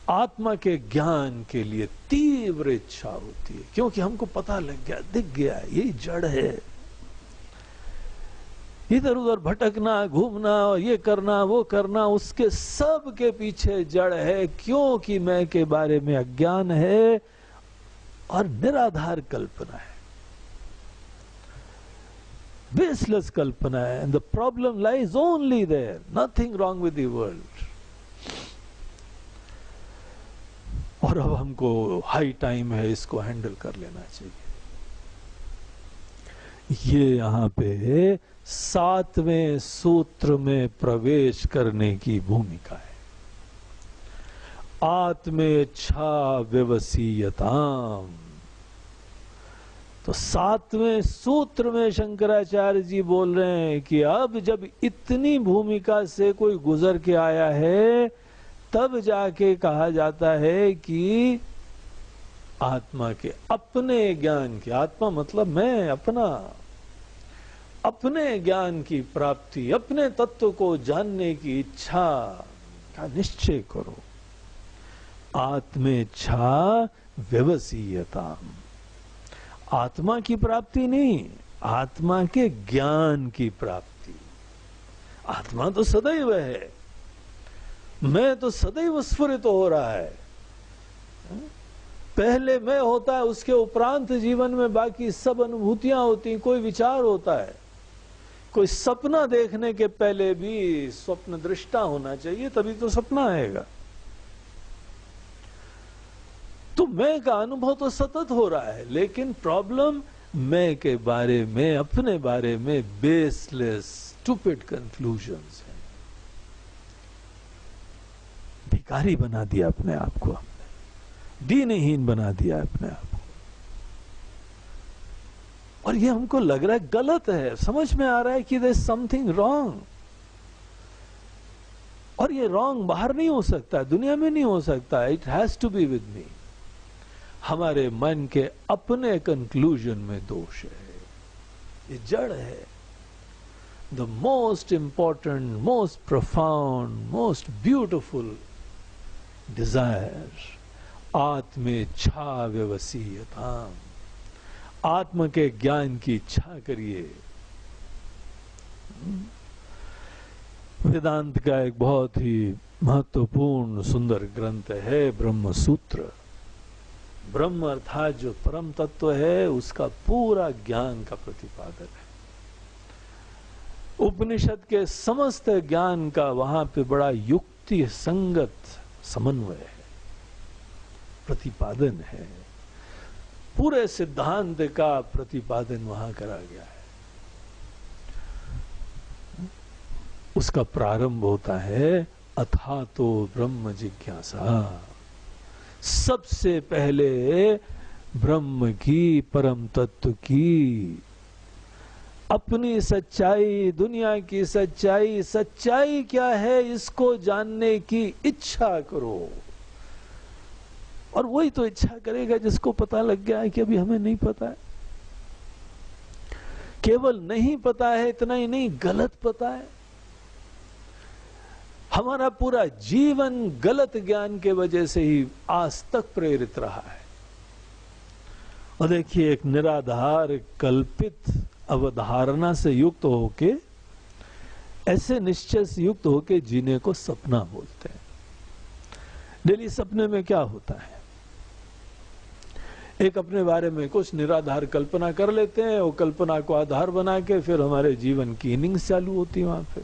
आत्मा के ज्ञान के लिए तीव्र इच्छा होती है, क्योंकि हमको पता लग गया, दिख गया, यही जड़ है। इधर उधर भटकना, घूमना, ये करना वो करना, उसके सब के पीछे जड़ है, क्योंकि मैं के बारे में अज्ञान है और निराधार कल्पना है, बेसलेस कल्पना है। And the problem lies only there, nothing wrong with the world. और अब हमको हाई टाइम है, इसको हैंडल कर लेना चाहिए। ये यहां पे 7वें सूत्र में प्रवेश करने की भूमिका है। आत्मेच्छा व्यवसीयताम। तो 7वें सूत्र में शंकराचार्य जी बोल रहे हैं कि अब जब इतनी भूमिका से कोई गुजर के आया है, तब जाके कहा जाता है कि आत्मा के अपने ज्ञान की, आत्मा मतलब मैं, अपने ज्ञान की प्राप्ति, अपने तत्व को जानने की इच्छा का निश्चय करो। आत्मेच्छा व्यवसीयता, आत्मा की प्राप्ति नहीं, आत्मा के ज्ञान की प्राप्ति। आत्मा तो सदैव है, मैं तो सदैव स्फुरित हो रहा है। पहले मैं होता है, उसके उपरांत जीवन में बाकी सब अनुभूतियां होती, कोई विचार होता है। कोई सपना देखने के पहले भी स्वप्न दृष्टा होना चाहिए, तभी तो सपना आएगा। तो मैं का अनुभव तो सतत हो रहा है, लेकिन प्रॉब्लम मैं के बारे में, अपने बारे में बेसलेस स्टूपिड कंक्लूजन्स हैं। भिखारी बना दिया अपने आप को हमने, दीनहीन बना दिया अपने आप को। और ये हमको लग रहा है गलत है, समझ में आ रहा है कि देयर इज समथिंग रॉन्ग। और ये रॉन्ग बाहर नहीं हो सकता, दुनिया में नहीं हो सकता, it has to be with me. हमारे मन के अपने कंक्लूजन में दोष है, ये जड़ है। The most important, most profound, most beautiful desire आत्मेच्छा व्यवसीयता, आत्म के ज्ञान की इच्छा करिए। वेदांत का एक बहुत ही महत्वपूर्ण सुंदर ग्रंथ है ब्रह्म सूत्र। ब्रह्म अर्थात जो परम तत्व है, उसका पूरा ज्ञान का प्रतिपादन है। उपनिषद के समस्त ज्ञान का वहां पे बड़ा युक्ति संगत समन्वय है, प्रतिपादन है। पूरे सिद्धांत का प्रतिपादन वहां करा गया है। उसका प्रारंभ होता है अथातो ब्रह्म जिज्ञासा। सबसे पहले ब्रह्म की, परम तत्व की, अपनी सच्चाई, दुनिया की सच्चाई, सच्चाई क्या है इसको जानने की इच्छा करो। और वही तो इच्छा करेगा जिसको पता लग गया है कि अभी हमें नहीं पता है। केवल नहीं पता है इतना ही नहीं, गलत पता है। हमारा पूरा जीवन गलत ज्ञान के वजह से ही आज तक प्रेरित रहा है। और देखिए, एक निराधार कल्पित अवधारणा से युक्त होके, ऐसे निश्चय से युक्त होके जीने को सपना बोलते हैं। डेली सपने में क्या होता है, एक अपने बारे में कुछ निराधार कल्पना कर लेते हैं, वो कल्पना को आधार बना के फिर हमारे जीवन की इनिंग्स चालू होती है वहां पे।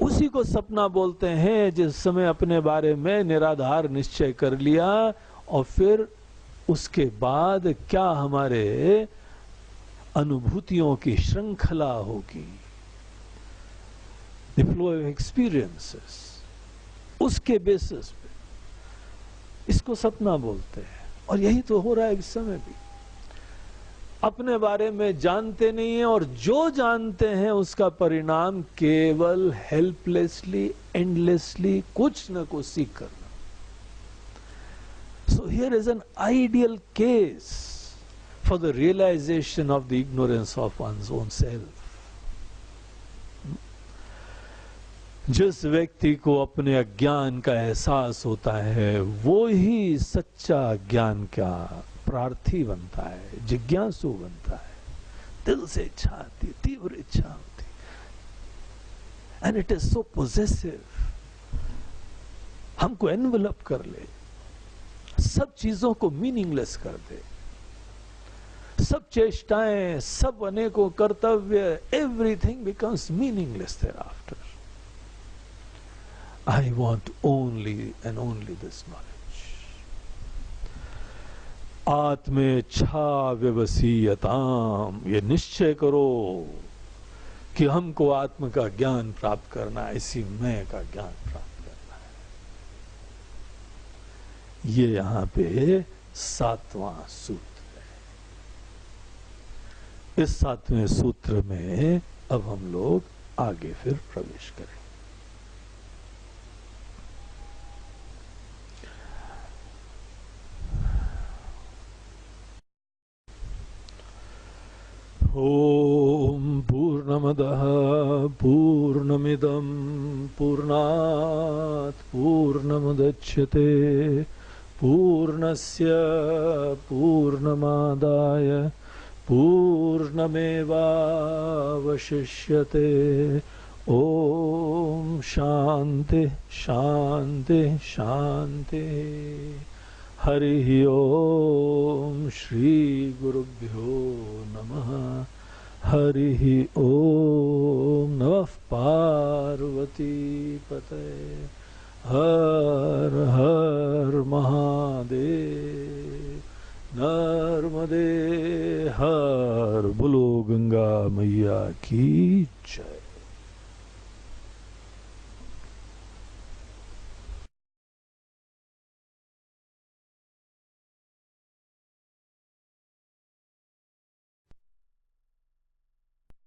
उसी को सपना बोलते हैं जिस समय अपने बारे में निराधार निश्चय कर लिया और फिर उसके बाद क्या हमारे अनुभूतियों की श्रृंखला होगी, द फ्लो ऑफ एक्सपीरियंसेस, उसके बेसिस पे इसको सपना बोलते हैं। और यही तो हो रहा है इस समय भी। अपने बारे में जानते नहीं है, और जो जानते हैं उसका परिणाम केवल हेल्पलेसली, एंडलेसली कुछ न कुछ सीख करना। So here is an ideal case for the realisation of the ignorance of one's own self. जिस व्यक्ति को अपने अज्ञान का एहसास होता है, वो ही सच्चा ज्ञान का प्रार्थी बनता है, जिज्ञासु बनता है। दिल से इच्छा आती, तीव्र इच्छा होती, and it is so possessive, हमको एनवेलप कर ले, सब चीजों को मीनिंगलेस कर दे। सब चेष्टाएं, सब अनेकों कर्तव्य, everything becomes meaningless thereafter. I want only and only this knowledge. आत्मेच्छा व्यवसीयताम, ये निश्चय करो कि हमको आत्म का ज्ञान प्राप्त करना है, इसी मैं का ज्ञान प्राप्त करना है। ये यहां पे 7वां सूत्र है। इस 7वें सूत्र में अब हम लोग आगे फिर प्रवेश करें। ओम पूर्णमदः पूर्णमिदं पूर्णात् पूर्णमुदच्यते पूर्णस्य पूर्णमादाय पूर्णमेवावशिष्यते। ओम शांति शांति शांति। हरिः ओम श्री गुरुभ्यो नमः। हरिः ओम नमः पार्वती पते। हर हर महादेव। नर्मदे हर। बोलो गंगा मैया की जय।